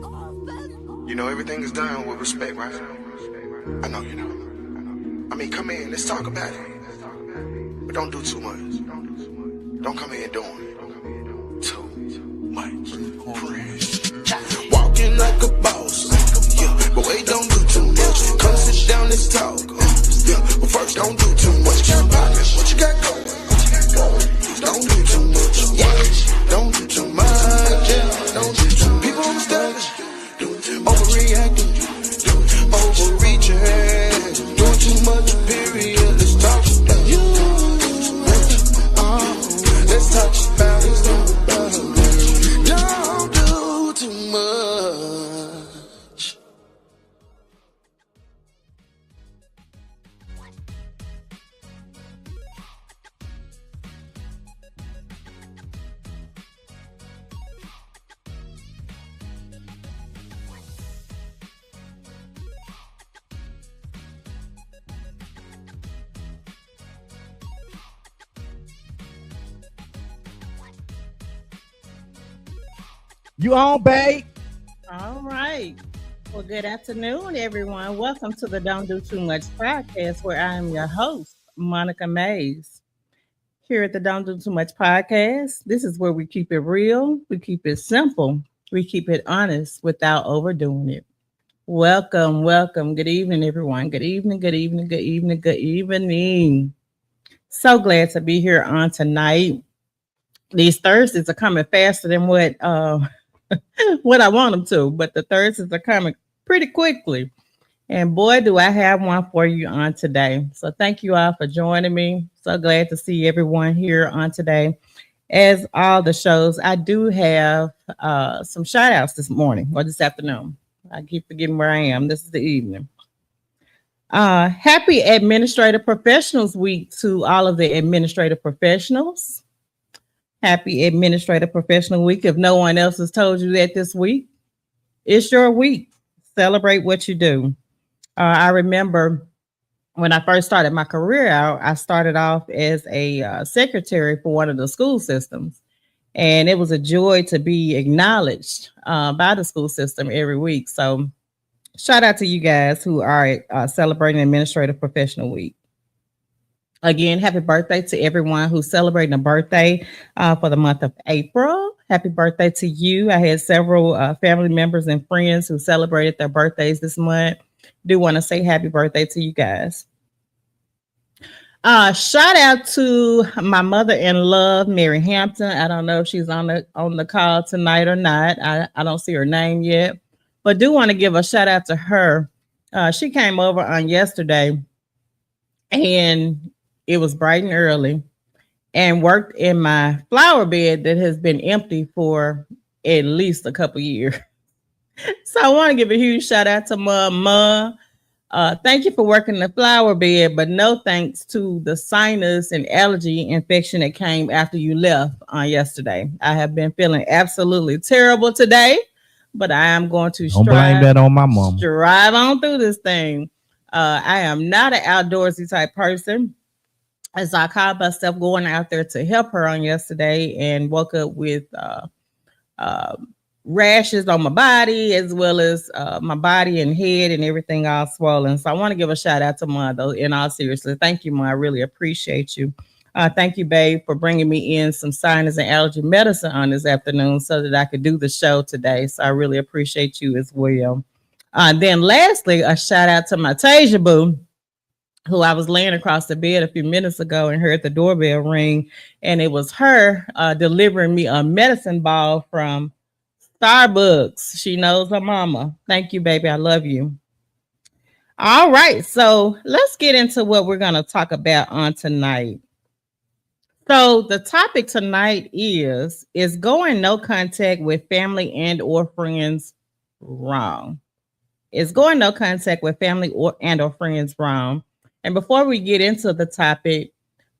You know everything is done with respect, right? I know you know. I mean, come in, let's talk about it. But don't do too much. Don't come in doing too much. Walking like a boss, yeah. But wait, don't do too much. Come sit down, let's talk, yeah. But first, don't do too much. What you got going? Don't do too much. Yeah. Don't do too much. Yeah. Don't do too much. People understand. Overreacting, overreaching, doing too much, period. Let's talk about you. Let's talk about it. Don't do too much. You on, babe? All right. Well, good afternoon, everyone. Welcome to the Don't Do Too Much podcast, where I am your host, Monica Mays. Here at the Don't Do Too Much podcast, this is where we keep it real, we keep it simple, we keep it honest without overdoing it. Welcome, welcome. Good evening, everyone. Good evening, good evening, good evening, good evening. So glad to be here on tonight. These Thursdays are coming faster than what I want them to, but the Thursdays are coming pretty quickly. And boy, do I have one for you on today. So thank you all for joining me. So glad to see everyone here on today. As all the shows, I do have some shout outs this morning or this afternoon. I keep forgetting where I am. This is the evening. Happy Administrative Professionals Week to all of the administrative professionals. Happy Administrative Professional Week. If no one else has told you that this week, it's your week. Celebrate what you do. I remember when I first started my career out, I started off as a secretary for one of the school systems. And it was a joy to be acknowledged by the school system every week. So shout out to you guys who are celebrating Administrative Professional Week. Again, happy birthday to everyone who's celebrating a birthday for the month of April. Happy birthday to you. I had several family members and friends who celebrated their birthdays this month. Do want to say happy birthday to you guys. Shout out to my mother-in-law, Mary Hampton. I don't know if she's on the call tonight or not. I don't see her name yet, but do want to give a shout out to her. She came over on yesterday, and it was bright and early, and worked in my flower bed that has been empty for at least a couple years. So I want to give a huge shout out to Ma. Thank you for working the flower bed, but no thanks to the sinus and allergy infection that came after you left on yesterday. I have been feeling absolutely terrible today, but I am going to Don't blame that on my mom. Strive on through this thing. I am not an outdoorsy type person. As I called myself going out there to help her on yesterday and woke up with rashes on my body, as well as my body and head and everything all swollen. So I want to give a shout out to Ma, though, in all seriousness. Thank you, Ma. I really appreciate you. Thank you, babe, for bringing me in some sinus and allergy medicine on this afternoon so that I could do the show today. So I really appreciate you as well. Then lastly, a shout out to my Tasia Boo, who I was laying across the bed a few minutes ago and heard the doorbell ring. And it was her delivering me a medicine ball from Starbucks. She knows her mama. Thank you, baby. I love you. All right. So let's get into what we're going to talk about on tonight. So the topic tonight is going no contact with family and or friends wrong? Is going no contact with family or friends wrong? And before we get into the topic,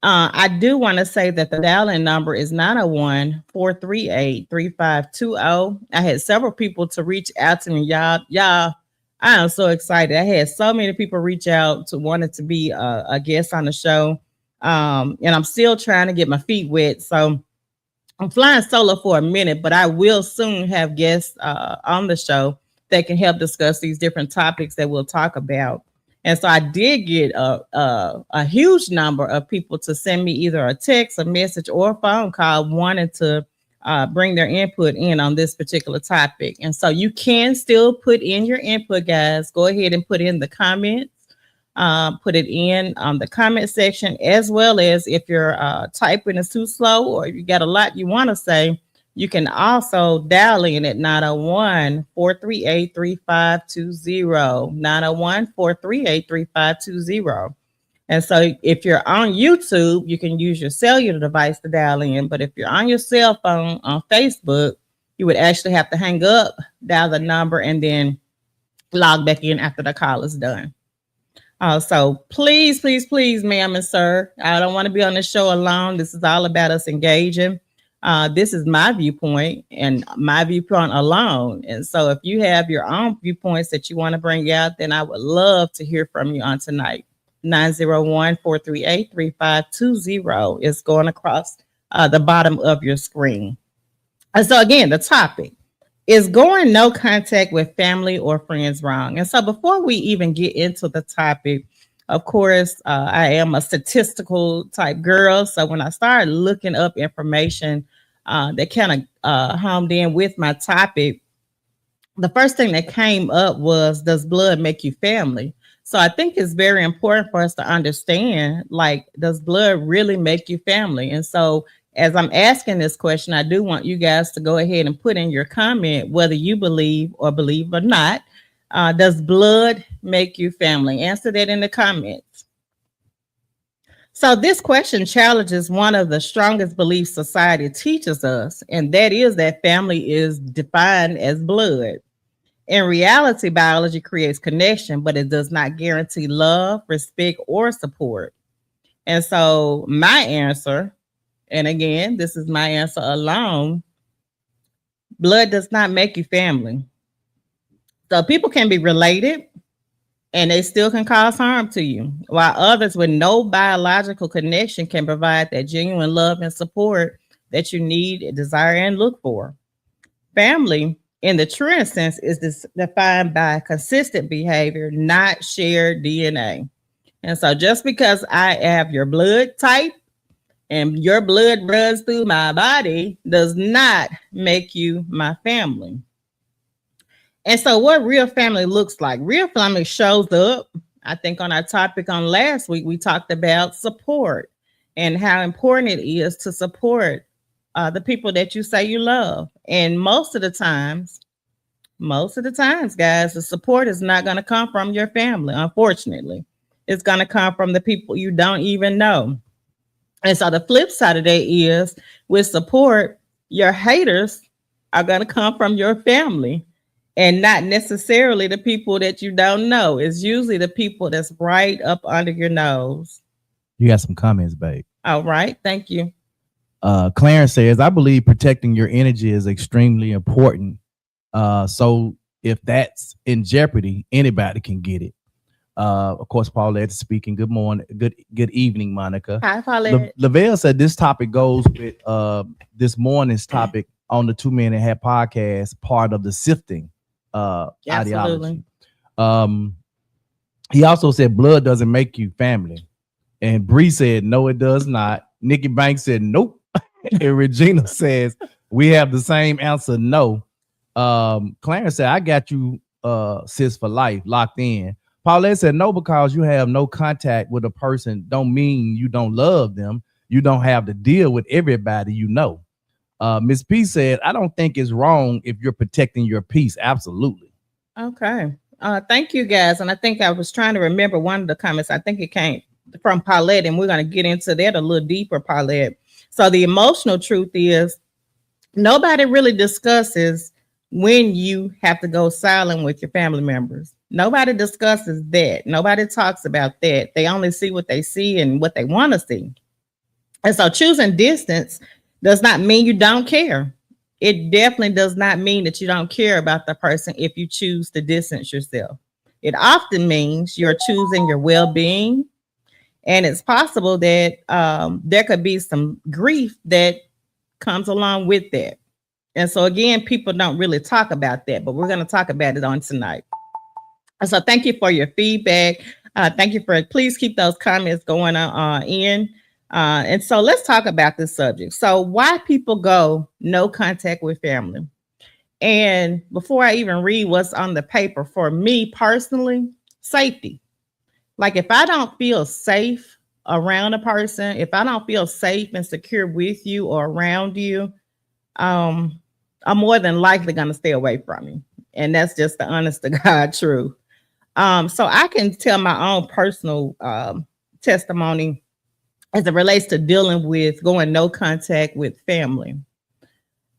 I do want to say that the dial-in number is 901-438-3520. I had several people to reach out to me. Y'all, I am so excited. I had so many people reach out to wanted to be a guest on the show. And I'm still trying to get my feet wet. So I'm flying solo for a minute, but I will soon have guests on the show that can help discuss these different topics that we'll talk about. And so I did get a huge number of people to send me either a text, a message, or a phone call wanting to bring their input in on this particular topic. And so you can still put in your input, guys. Go ahead and put in the comments. Put it in the comment section, as well as if your typing is too slow or you got a lot you want to say, you can also dial in at 901-438-3520, 901-438-3520. And so if you're on YouTube, you can use your cellular device to dial in. But if you're on your cell phone on Facebook, you would actually have to hang up, dial the number, and then log back in after the call is done. So please, please, please, ma'am and sir, I don't want to be on the show alone. This is all about us engaging. This is my viewpoint and my viewpoint alone. And so if you have your own viewpoints that you want to bring out, then I would love to hear from you on tonight. 901-438-3520 is going across the bottom of your screen. And so again, the topic is going no contact with family or friends wrong. And so before we even get into the topic, of course, I am a statistical type girl. So when I started looking up information that kind of homed in with my topic, the first thing that came up was, does blood make you family? So I think it's very important for us to understand, like, does blood really make you family? And so as I'm asking this question, I do want you guys to go ahead and put in your comment whether you believe or not. Does blood make you family? Answer that in the comments. So this question challenges one of the strongest beliefs society teaches us, and that is that family is defined as blood. In reality, biology creates connection, but it does not guarantee love, respect, or support. And so my answer, and again, this is my answer alone, blood does not make you family. So people can be related and they still can cause harm to you, while others with no biological connection can provide that genuine love and support that you need, desire, and look for. Family, in the truest sense, is defined by consistent behavior, not shared DNA. And so just because I have your blood type and your blood runs through my body does not make you my family. And so what real family looks like, real family shows up. I think on our topic on last week, we talked about support and how important it is to support the people that you say you love. And most of the times, guys, the support is not going to come from your family. Unfortunately, it's going to come from the people you don't even know. And so the flip side of that is, with support, your haters are going to come from your family and not necessarily the people that you don't know. It's usually the people that's right up under your nose. You got some comments, babe. All right. Thank you. Clarence says, I believe protecting your energy is extremely important. So if that's in jeopardy, anybody can get it. Of course, Paulette is speaking. Good morning. Good evening, Monica. Hi, Paulette. Lavelle said this topic goes with this morning's topic on the 2 Men and a Half podcast, part of the sifting ideology. He also said blood doesn't make you family. And Bree said, no, it does not. Nikki Banks said, nope. And Regina says, we have the same answer, no. Clarence said, I got you, sis, for life, locked in. Paulette said, no, because you have no contact with a person don't mean you don't love them. You don't have to deal with everybody you know. Miss P said, I don't think it's wrong if you're protecting your peace. Absolutely. Okay. Thank you, guys. And I think I was trying to remember one of the comments. I think it came from Paulette, and we're going to get into that a little deeper, Paulette. So the emotional truth is nobody really discusses when you have to go silent with your family members. Nobody discusses that. Nobody talks about that. They only see what they see and what they want to see. And so choosing distance does not mean you don't care. It definitely does not mean that you don't care about the person if you choose to distance yourself. It often means you're choosing your well-being. And it's possible that there could be some grief that comes along with that. And so again, people don't really talk about that, but we're going to talk about it on tonight. So thank you for your feedback. Thank you for, please keep those comments going in. And so let's talk about this subject. So why people go no contact with family. And before I even read what's on the paper, for me personally, safety. Like if I don't feel safe around a person, if I don't feel safe and secure with you or around you, I'm more than likely going to stay away from you. And that's just the honest to God truth. So I can tell my own personal testimony as it relates to dealing with going no contact with family.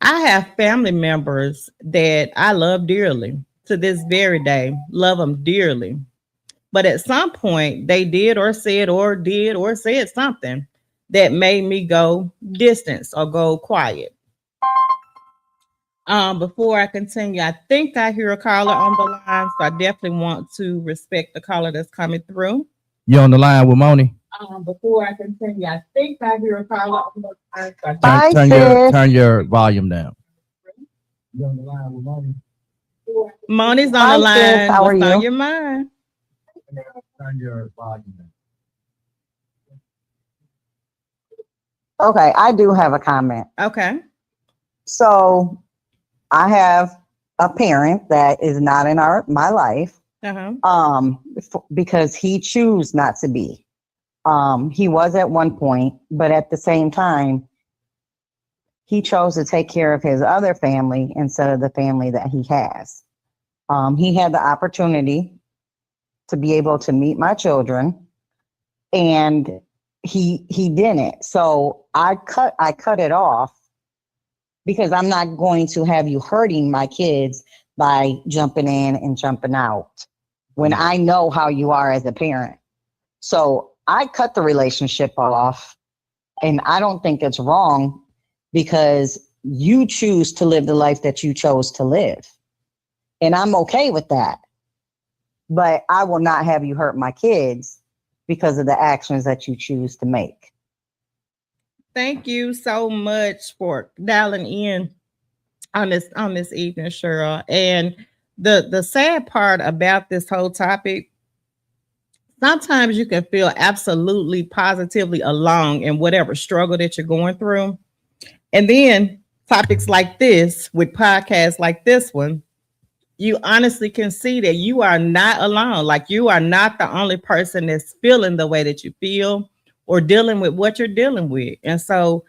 I have family members that I love dearly to this very day, love them dearly. But at some point they did or said something that made me go distance or go quiet. Before I continue, I think I hear a caller on the line, so I definitely want to respect the caller that's coming through. You on the line with Moni? Before I continue, I think I hear a caller on the line. So Turn your volume down. You on the line with Moni? Moni's on the line. Sis. How are What's you? on your mind? Turn your volume down. Okay, I do have a comment. Okay. So I have a parent that is not in my life, because he chose not to be. He was at one point, but at the same time, he chose to take care of his other family instead of the family that he has. He had the opportunity to be able to meet my children, and he didn't. So I cut it off, because I'm not going to have you hurting my kids by jumping in and jumping out when I know how you are as a parent. So I cut the relationship off, and I don't think it's wrong, because you choose to live the life that you chose to live. And I'm okay with that. But I will not have you hurt my kids because of the actions that you choose to make. Thank you so much for dialing in on this evening, Cheryl. And the sad part about this whole topic, sometimes you can feel absolutely positively alone in whatever struggle that you're going through. And then topics like this, with podcasts like this one, you honestly can see that you are not alone. Like you are not the only person that's feeling the way that you feel or dealing with what you're dealing with. And so,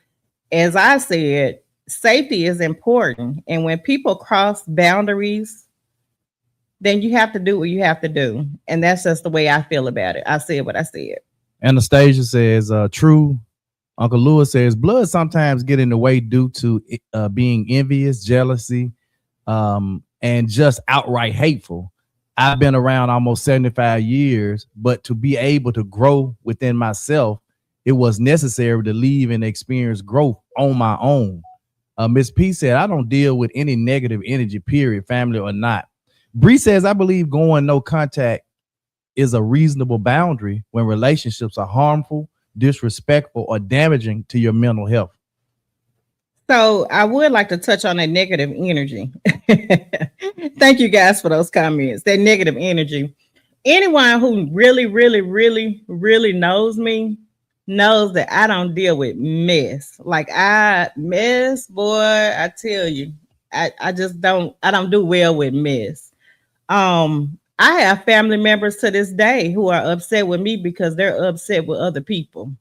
as I said, safety is important. And when people cross boundaries, then you have to do what you have to do. And that's just the way I feel about it. I said what I said. Anastasia says, true. Uncle Lewis says, blood sometimes get in the way due to being envious, jealousy, and just outright hateful. I've been around almost 75 years, but to be able to grow within myself, it was necessary to leave and experience growth on my own. Miss P said, I don't deal with any negative energy, period, family or not. Bree says, I believe going no contact is a reasonable boundary when relationships are harmful, disrespectful, or damaging to your mental health. So I would like to touch on that negative energy. Thank you guys for those comments. That negative energy. Anyone who really, really, really, really knows me knows that I don't deal with mess. Like mess, boy, I tell you, I don't do well with mess. I have family members to this day who are upset with me because they're upset with other people.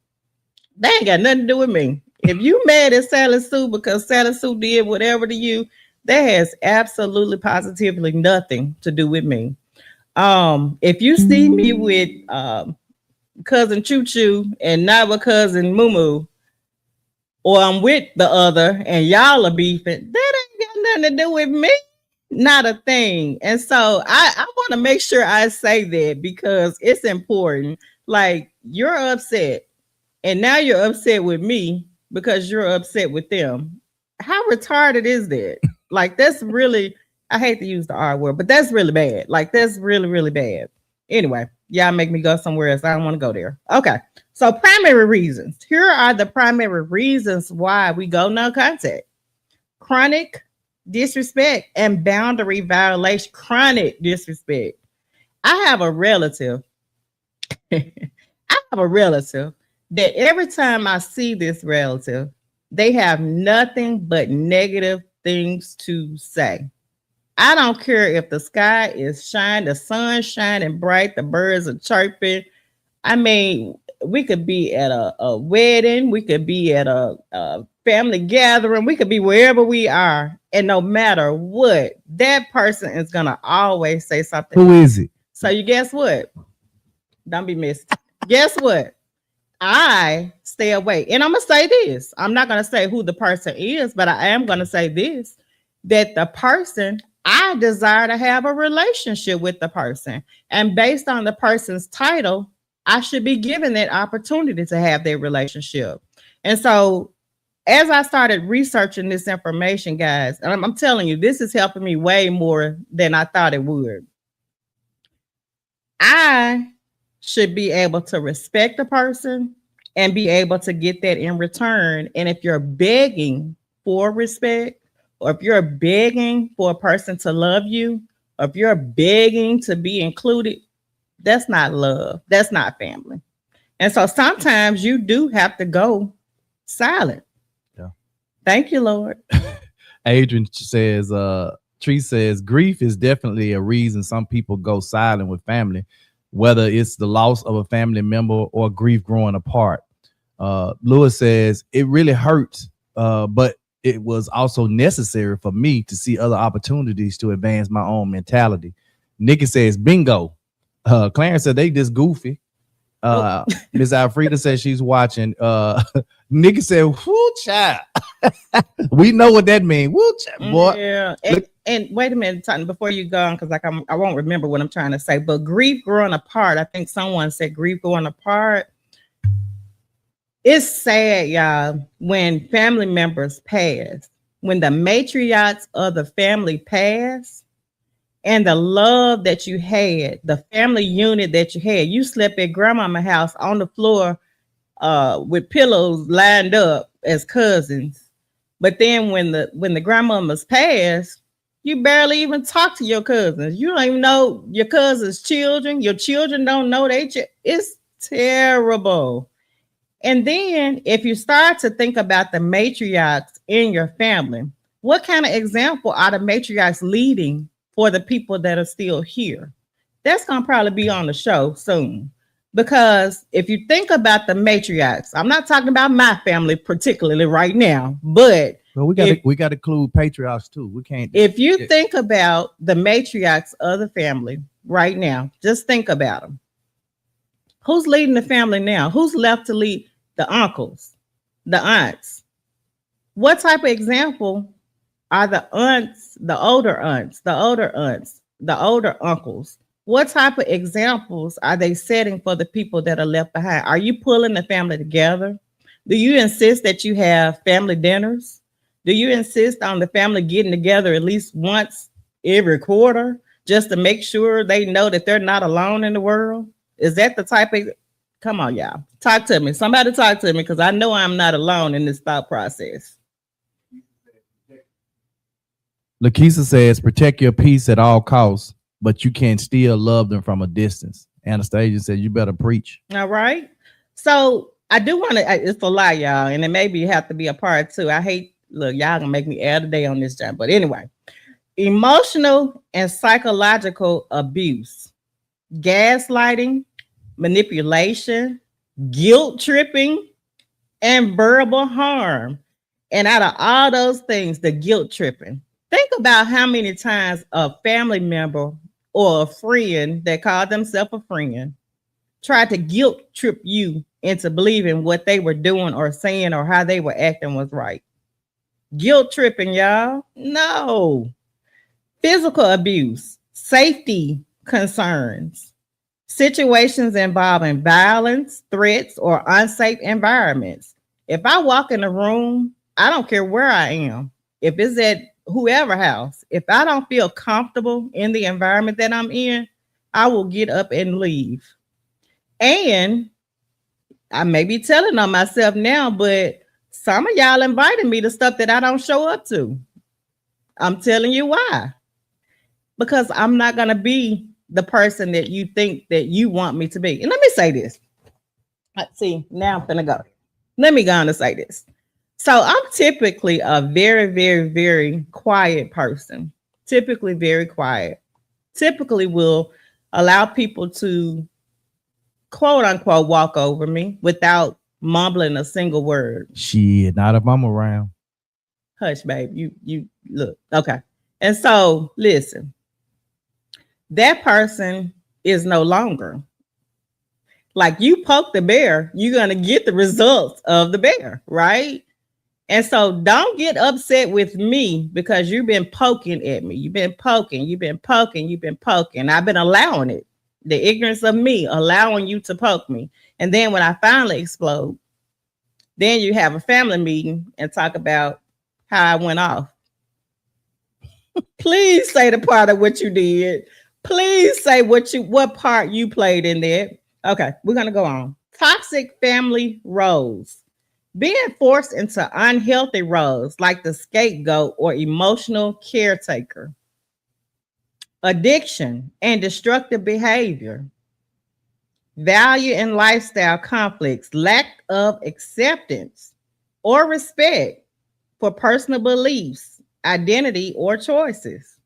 They ain't got nothing to do with me. If you mad at Sally Sue because Sally Sue did whatever to you, that has absolutely positively nothing to do with me. If you see me with cousin Choo Choo and not with cousin Moo Moo, or I'm with the other and y'all are beefing, that ain't got nothing to do with me. Not a thing. And so I want to make sure I say that because it's important. Like, you're upset and now you're upset with me because you're upset with them. How retarded is that? Like, that's really, I hate to use the R word, but that's really bad. Like, that's really, really bad. Anyway, y'all make me go somewhere else. I don't want to go there. Okay. So primary reasons. Here are the primary reasons why we go no contact. Chronic disrespect and boundary violation. Chronic disrespect. I have a relative. That every time I see this relative, they have nothing but negative things to say. I don't care if the sky is shining, the sun's shining bright, the birds are chirping. I mean, we could be at a wedding, we could be at a family gathering, we could be wherever we are. And no matter what, that person is going to always say something. Who is it? So you guess what? Don't be missed. Guess what? I stay away. And I'm going to say this. I'm not going to say who the person is, but I am going to say this, that the person, I desire to have a relationship with the person. And based on the person's title, I should be given that opportunity to have that relationship. And so as I started researching this information, guys, and I'm telling you, this is helping me way more than I thought it would. I should be able to respect the person and be able to get that in return. And if you're begging for respect, or if you're begging for a person to love you, or if you're begging to be included, that's not love. That's not family. And so sometimes you do have to go silent. Yeah. Thank you, Lord. Adrian says, Tree says, grief is definitely a reason some people go silent with family, whether it's the loss of a family member or grief growing apart. Lewis says, it really hurts, but it was also necessary for me to see other opportunities to advance my own mentality. Nikki says, bingo. Clarence said, they just goofy. Miss Alfreda says she's watching. Nikki said, whoo, child. We know what that means. Whoo, child, boy. Yeah. And wait a minute, Tanya, before you go on, because I won't remember what I'm trying to say, but grief growing apart, I think someone said grief growing apart. It's sad, y'all, when family members pass, when the matriarchs of the family pass, and the love that you had, the family unit that you had, you slept at grandmama's house on the floor with pillows lined up as cousins. But then when the grandmamas pass, you barely even talk to your cousins. You don't even know your cousins' children. Your children don't know it's terrible. And then if you start to think about the matriarchs in your family, what kind of example are the matriarchs leading for the people that are still here? That's going to probably be on the show soon. Because if you think about the matriarchs, I'm not talking about my family particularly right now, but we got to include patriarchs too. We can't. If you think about the matriarchs of the family right now, just think about them. Who's leading the family now? Who's left to lead? The uncles, the aunts. What type of example are the aunts, the older aunts, the older uncles? What type of examples are they setting for the people that are left behind? Are you pulling the family together? Do you insist that you have family dinners? Do you insist on the family getting together at least once every quarter just to make sure they know that they're not alone in the world? Is that the type of... Come on, y'all. Talk to me. Somebody talk to me, because I know I'm not alone in this thought process. Lakeisha says, protect your peace at all costs, but you can still love them from a distance. Anastasia said, you better preach. All right. So I do want to, it's a lie, y'all, and it maybe have to be a part two. Look, y'all gonna make me add a day on this job. But anyway, emotional and psychological abuse, gaslighting, manipulation, guilt tripping, and verbal harm. And out of all those things, the guilt tripping, think about how many times a family member or a friend that called themselves a friend tried to guilt trip you into believing what they were doing or saying or how they were acting was right. Guilt tripping, y'all. No. Physical abuse, safety concerns, situations involving violence, threats, or unsafe environments. If I walk in a room, I don't care where I am. If it's at whoever house, if I don't feel comfortable in the environment that I'm in, I will get up and leave. And I may be telling on myself now, but some of y'all invited me to stuff that I don't show up to. I'm telling you why. Because I'm not going to be the person that you think that you want me to be. And let me say this. See, now I'm going to go. Let me go on and say this. So I'm typically a very, very, very quiet person. Typically very quiet. Typically will allow people to quote unquote walk over me without mumbling a single word. Shit, not if I'm around. Hush, babe. You look. Okay. And so listen, that person is no longer. Like you poke the bear, you're going to get the results of the bear, right? And so don't get upset with me because you've been poking at me. You've been poking. I've been allowing it. The ignorance of me allowing you to poke me. And then when I finally explode, then you have a family meeting and talk about how I went off. Please say the part of what you did. Please say what part you played in there. Okay, we're going to go on. Toxic family roles. Being forced into unhealthy roles like the scapegoat or emotional caretaker. Addiction and destructive behavior. Value and lifestyle conflicts. Lack of acceptance or respect for personal beliefs, identity, or choices.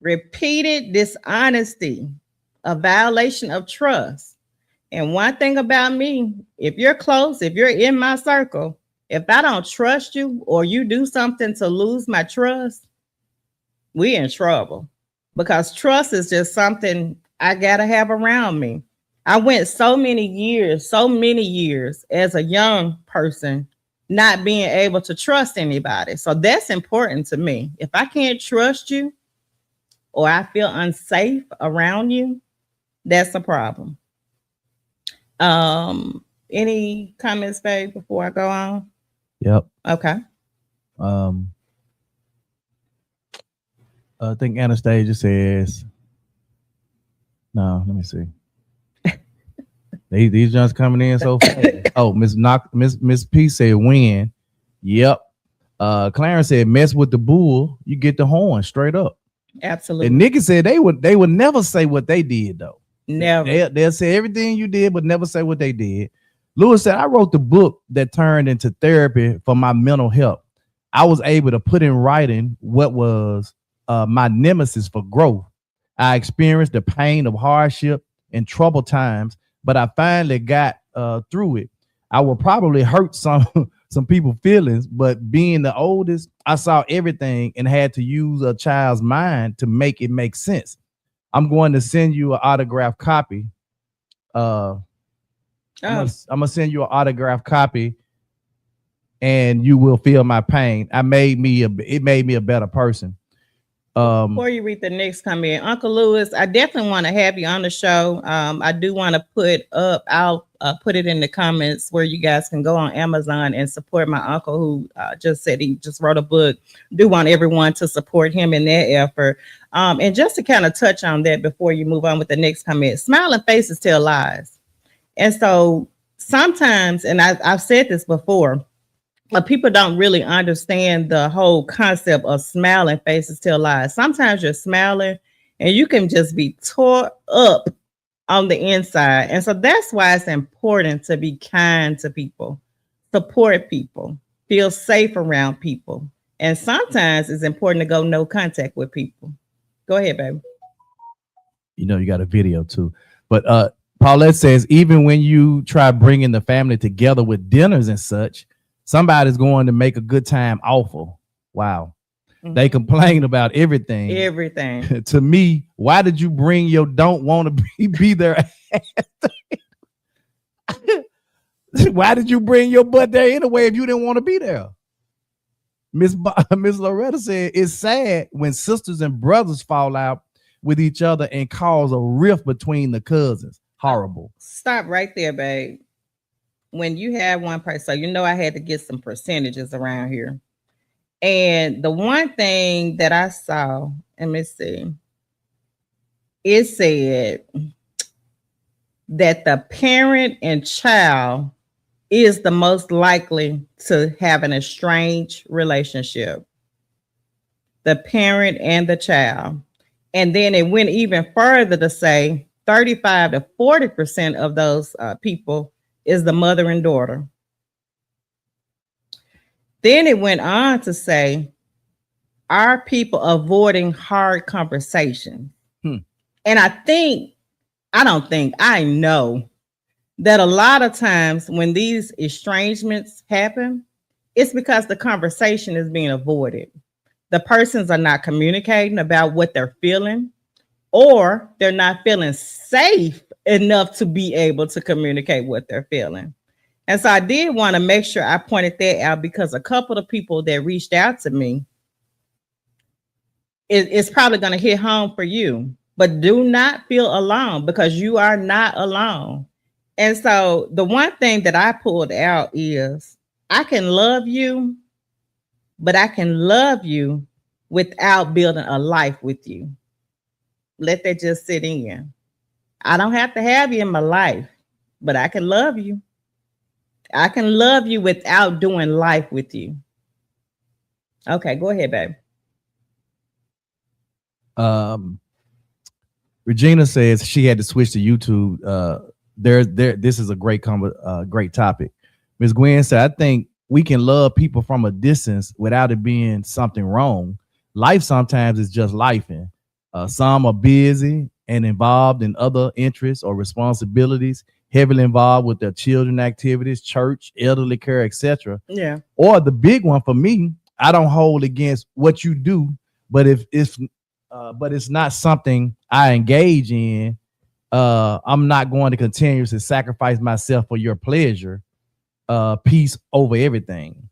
Repeated dishonesty. A violation of trust. And one thing about me, if you're close, if you're in my circle, if I don't trust you or you do something to lose my trust, we in trouble. Because trust is just something I gotta have around me. I went so many years as a young person not being able to trust anybody. So that's important to me. If I can't trust you or I feel unsafe around you, that's a problem. Any comments, babe, before I go on? Yep. Okay. I think Anastasia says, no, let me see. These just coming in so fast. Oh, Miss P said win. Yep. Clarence said mess with the bull, you get the horn straight up. Absolutely. And Nikki said they would never say what they did though. Never. They'll say everything you did, but never say what they did. Lewis said, I wrote the book that turned into therapy for my mental health. I was able to put in writing what was my nemesis for growth. I experienced the pain of hardship and troubled times, but I finally got through it. I will probably hurt some people's feelings, but being the oldest, I saw everything and had to use a child's mind to make it make sense. I'm going to send you an autographed copy. I'm gonna send you an autographed copy, and you will feel my pain. It made me a better person. Before you read the next comment, Uncle Lewis, I definitely want to have you on the show. I do want to I'll put it in the comments where you guys can go on Amazon and support my uncle who just said he just wrote a book. Do want everyone to support him in that effort. And just to kind of touch on that before you move on with the next comment, smiling faces tell lies. And so sometimes, and I've said this before, but people don't really understand the whole concept of smiling faces tell lies. Sometimes you're smiling and you can just be tore up on the inside. And so that's why it's important to be kind to people, support people, feel safe around people. And sometimes it's important to go no contact with people. Go ahead, baby. You know, you got a video too. But Paulette says, even when you try bringing the family together with dinners and such, somebody's going to make a good time awful. Wow. Mm-hmm. They complain about everything. Everything. To me, why did you bring your don't want to be there? Why did you bring your butt there anyway if you didn't want to be there? Miss Loretta said, it's sad when sisters and brothers fall out with each other and cause a rift between the cousins. Horrible. Stop right there, babe. When you have one person, so you know I had to get some percentages around here. And the one thing that I saw, let me see. it said that the parent and child is the most likely to have an estranged relationship. The parent and the child. And then it went even further to say 35 to 40% of those people is the mother and daughter. Then it went on to say, are people avoiding hard conversations? And I know that a lot of times when these estrangements happen, it's because the conversation is being avoided. The persons are not communicating about what they're feeling, or they're not feeling safe enough to be able to communicate what they're feeling. And so I did want to make sure I pointed that out, because a couple of people that reached out to me, it's probably going to hit home for you, but do not feel alone, because you are not alone. And so the one thing that I pulled out is I can love you, but I can love you without building a life with you. Let that just sit in. I don't have to have you in my life, but I can love you. I can love you without doing life with you. Okay, go ahead, babe. Regina says she had to switch to YouTube. This is a great topic. Ms. Gwen said, I think we can love people from a distance without it being something wrong. Life sometimes is just lifing. Some are busy and involved in other interests or responsibilities, heavily involved with their children activities, church, elderly care, etc. Yeah. Or the big one for me, I don't hold against what you do, but if but it's not something I engage in, I'm not going to continuously sacrifice myself for your pleasure. Peace over everything.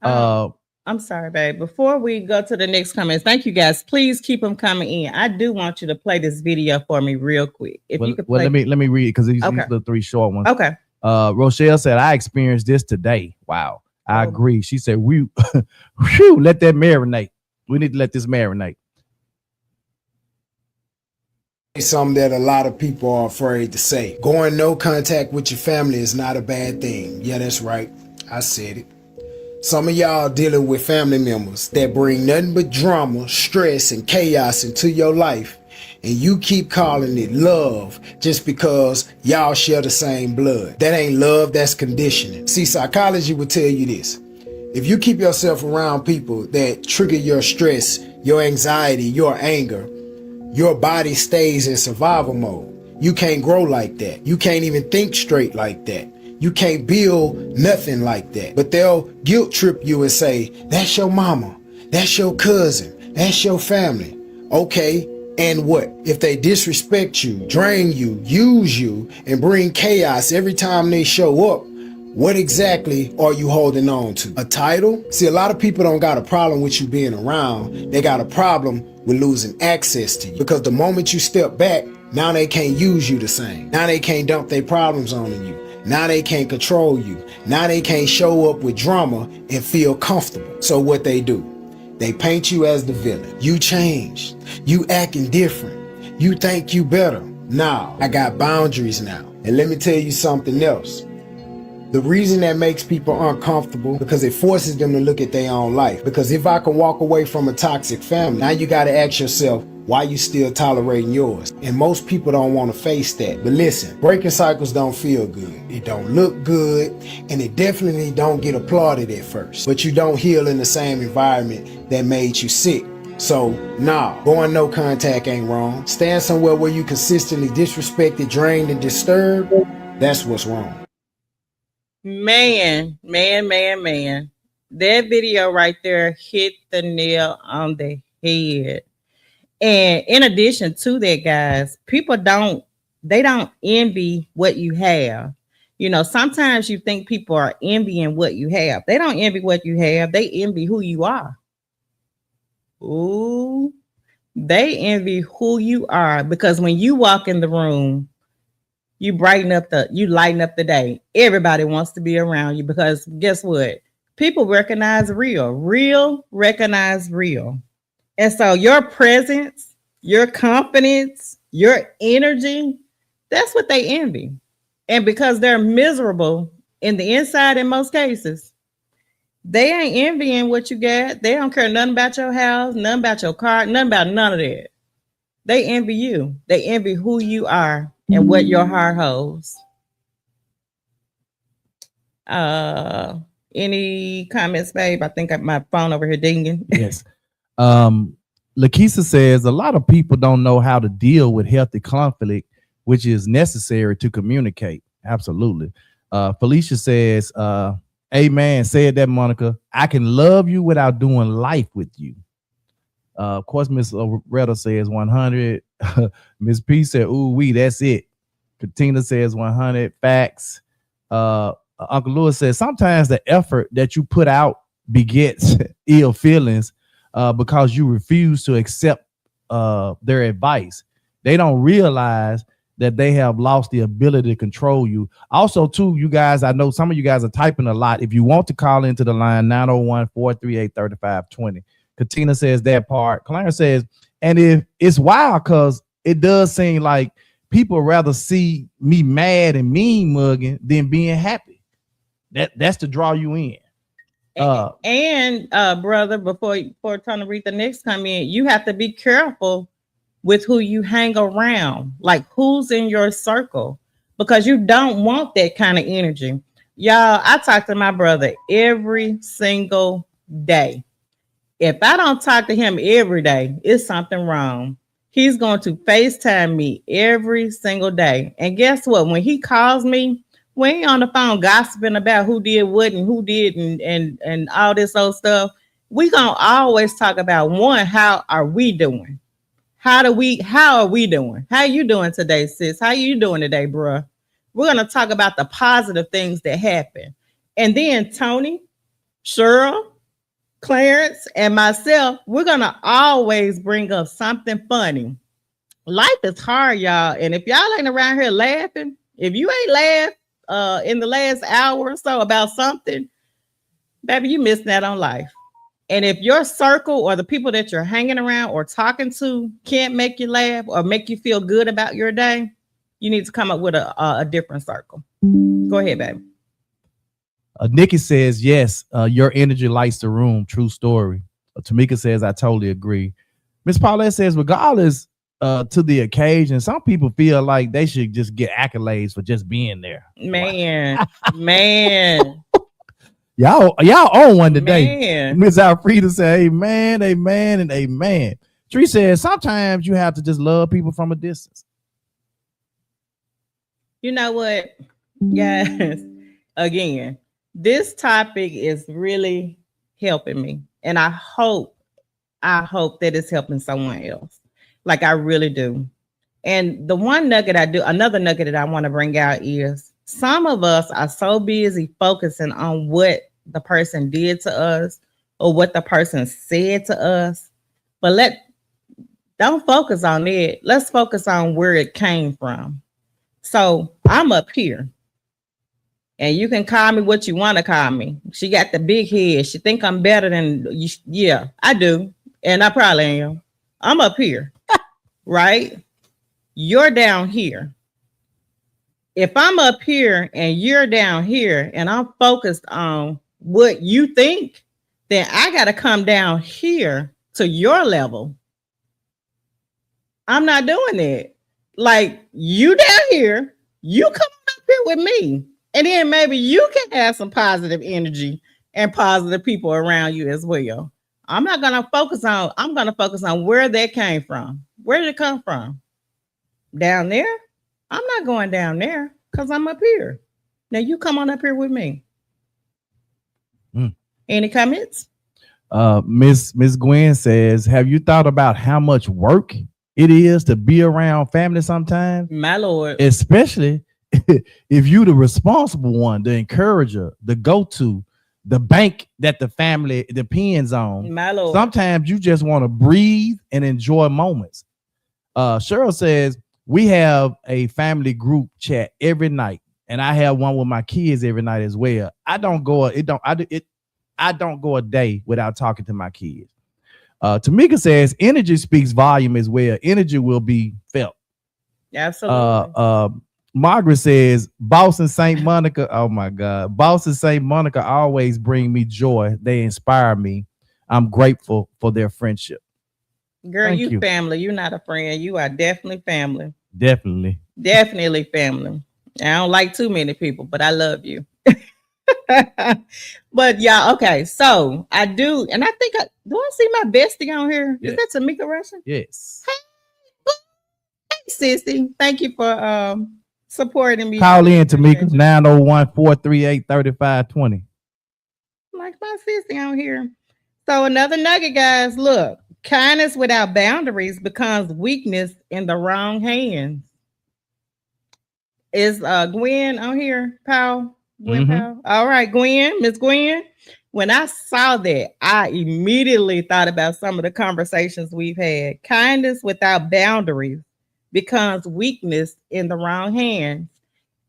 I'm sorry, babe. Before we go to the next comments, thank you guys. Please keep them coming in. I do want you to play this video for me real quick. If you could play. Let me read, because these are the three short ones. Okay. Rochelle said, I experienced this today. Wow. I agree. She said, whew, let that marinate. We need to let this marinate. Something that a lot of people are afraid to say. Going no contact with your family is not a bad thing. Yeah, that's right. I said it. Some of y'all dealing with family members that bring nothing but drama, stress, and chaos into your life, and you keep calling it love just because y'all share the same blood. That ain't love, that's conditioning. See, psychology will tell you this. If you keep yourself around people that trigger your stress, your anxiety, your anger, your body stays in survival mode. You can't grow like that. You can't even think straight like that. You can't build nothing like that. But they'll guilt trip you and say, that's your mama, that's your cousin, that's your family. Okay, and what? If they disrespect you, drain you, use you, and bring chaos every time they show up, what exactly are you holding on to? A title? See, a lot of people don't got a problem with you being around. They got a problem with losing access to you. Because the moment you step back, now they can't use you the same. Now they can't dump their problems on you. Now they can't control you. Now they can't show up with drama and feel comfortable. So what they do? They paint you as the villain. You changed. You acting different. You think you better. Now, I got boundaries now. And let me tell you something else. The reason that makes people uncomfortable, because it forces them to look at their own life. Because if I can walk away from a toxic family, now you got to ask yourself, why you still tolerating yours? And most people don't want to face that. But listen, breaking cycles don't feel good. It don't look good, and it definitely don't get applauded at first. But you don't heal in the same environment that made you sick. So, nah, going no contact ain't wrong. Staying somewhere where you consistently disrespected, drained, and disturbed, that's what's wrong. Man. That video right there hit the nail on the head. And in addition to that, guys, people don't envy what you have. You know, sometimes you think people are envying what you have. They don't envy what you have. They envy who you are. Ooh, they envy who you are, because when you walk in the room, you lighten up the day. Everybody wants to be around you, because guess what? People recognize real recognize real. And so your presence, your confidence, Your energy, that's what they envy. And because they're miserable in the inside in most cases, they ain't envying what you got. They don't care nothing about your house, nothing about your car, nothing about none of that. They envy you. They envy who you are and what your heart holds. Any comments, babe? I think my phone over here dinging. Yes. Lakeisha says a lot of people don't know how to deal with healthy conflict, which is necessary to communicate. Absolutely. Felicia says, amen. Said that, Monica. I can love you without doing life with you. Of course, Miss Loretta says 100. Miss P said, ooh, that's it. Katina says 100. Facts. Uncle Lewis says sometimes the effort that you put out begets ill feelings because you refuse to accept their advice. They don't realize that they have lost the ability to control you. Also, too, you guys, I know some of you guys are typing a lot. If you want to call into the line, 901-438-3520. Katina says that part. Clarence says, and if it's wild because it does seem like people rather see me mad and mean mugging than being happy. That's to draw you in. Brother, before trying to read the next comment, you have to be careful with who you hang around, like who's in your circle, because you don't want that kind of energy. Y'all, I talk to my brother every single day. If I don't talk to him every day, it's something wrong. He's going to FaceTime me every single day. And guess what? When he calls me, we ain't on the phone gossiping about who did what and who did and all this old stuff. We gonna always talk about, one, how are we doing? How are we doing? How you doing today, sis? How you doing today, bruh? We're gonna talk about the positive things that happen. And then Tony, Cheryl, Clarence, and myself, we're gonna always bring up something funny. Life is hard, y'all. And if y'all ain't around here laughing, if you ain't laughed in the last hour or so about something, baby, you missing out on life. And if your circle or the people that you're hanging around or talking to can't make you laugh or make you feel good about your day, you need to come up with a different circle. Go ahead, baby. Nikki says, yes, your energy lights the room. True story. Tamika says, I totally agree. Miss Paulette says, regardless to the occasion, some people feel like they should just get accolades for just being there. Man, man. Y'all on one today. Miss Alfreda said, amen, amen, and amen. Tree says, sometimes you have to just love people from a distance. You know what, guys? Again, this topic is really helping me. And I hope that it's helping someone else. Like I really do. And another nugget that I want to bring out is some of us are so busy focusing on what the person did to us or what the person said to us. But don't focus on it. Let's focus on where it came from. So I'm up here. And you can call me what you want to call me. She got the big head. She think I'm better than you. Yeah, I do. And I probably am. I'm up here, right? You're down here. If I'm up here and you're down here and I'm focused on what you think, then I got to come down here to your level. I'm not doing that. Like you down here, you come up here with me. And then maybe you can have some positive energy and positive people around you as well. I'm going to focus on where that came from. Where did it come from? Down there? I'm not going down there because I'm up here. Now you come on up here with me. Any comments? Miss Gwen says, have you thought about how much work it is to be around family sometimes? My Lord. Especially if you the responsible one, the encourager, the go-to, the bank that the family depends on. My Lord. Sometimes you just want to breathe and enjoy moments. Cheryl says, we have a family group chat every night, and I have one with my kids every night as well. I don't go a day without talking to my kids. Tamika says, energy speaks volume as well. Energy will be felt. Absolutely. Margaret says, Boss in St. Monica. Oh my God. Boss in St. Monica always bring me joy. They inspire me. I'm grateful for their friendship. Girl, Thank you you. family. You're not a friend. You are definitely family. Definitely. Definitely family. I don't like too many people, but I love you. But yeah, okay. So I do, and I think do I see my bestie on here? Is Yeah. that Tamika Russian? Yes. Hey, sissy. Thank you for supporting me. I Call really in, Tamika, appreciate you. 901-438-3520. Like my sissy on here. So another nugget, guys. Look, kindness without boundaries becomes weakness in the wrong hands. Is Gwen on here, Powell? Gwen Mm-hmm. Powell. All right, Gwen, Miss Gwen. When I saw that, I immediately thought about some of the conversations we've had. Kindness without boundaries becomes weakness in the wrong hands.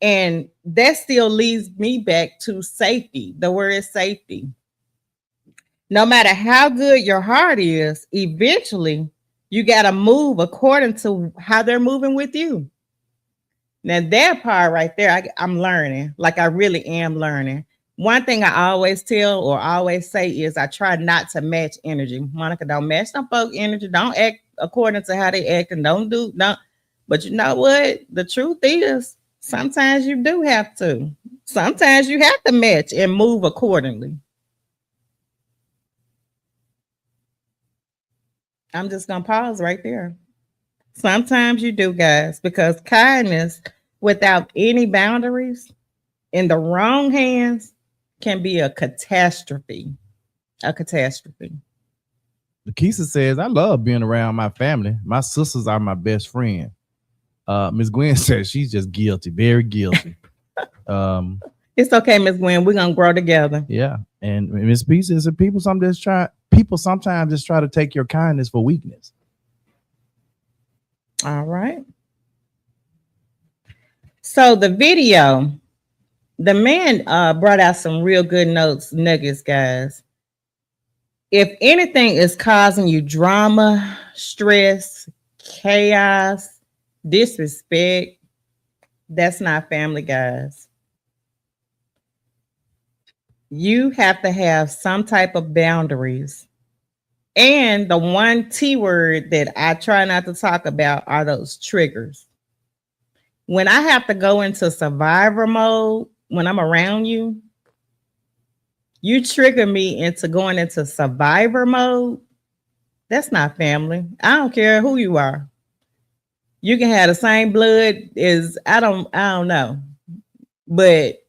And that still leads me back to safety. The word is safety. No matter how good your heart is, eventually you got to move according to how they're moving with you. Now that part right there, I'm learning. Like I really am learning. One thing I always tell or always say is I try not to match energy. Monica, don't match some folk energy. Don't act according to how they act and don't. But you know what? The truth is sometimes you do have to. Sometimes you have to match and move accordingly. I'm just gonna pause right there. Sometimes you do, guys, because kindness without any boundaries in the wrong hands can be a catastrophe. A catastrophe. Lakeisha says, I love being around my family. My sisters are my best friend. Miss Gwen says she's just guilty, very guilty. It's okay, Miss Gwen. We're gonna grow together. Yeah. And Miss P says that people sometimes just try to take your kindness for weakness. All right. So the video, the man brought out some real good nuggets, guys. If anything is causing you drama, stress, chaos, disrespect, that's not family, guys. You have to have some type of boundaries. And the one T word that I try not to talk about are those triggers. When I have to go into survivor mode, when I'm around you, you trigger me into going into survivor mode. That's not family. I don't care who you are. You can have the same blood as I don't know. But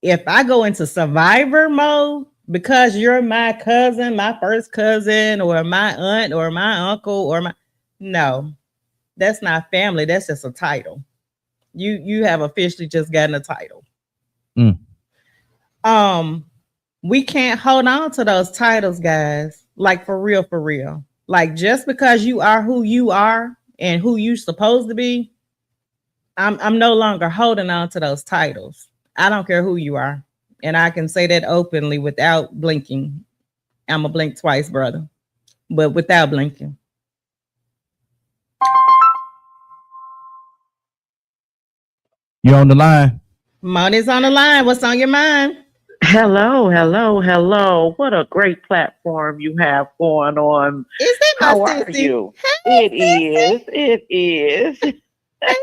if I go into survivor mode because you're my cousin, my first cousin, or my aunt, or my uncle, no, that's not family. That's just a title. You have officially just gotten a title. We can't hold on to those titles, guys. Like for real. Like just because you are who you are and who you supposed to be, I'm no longer holding on to those titles. I don't care who you are. And I can say that openly without blinking. I'm a blink twice, brother, but without blinking. You on the line? Moni's on the line. What's on your mind? Hello. What a great platform you have going on. Is that my How are sissy? you? Hey, It is. Hey,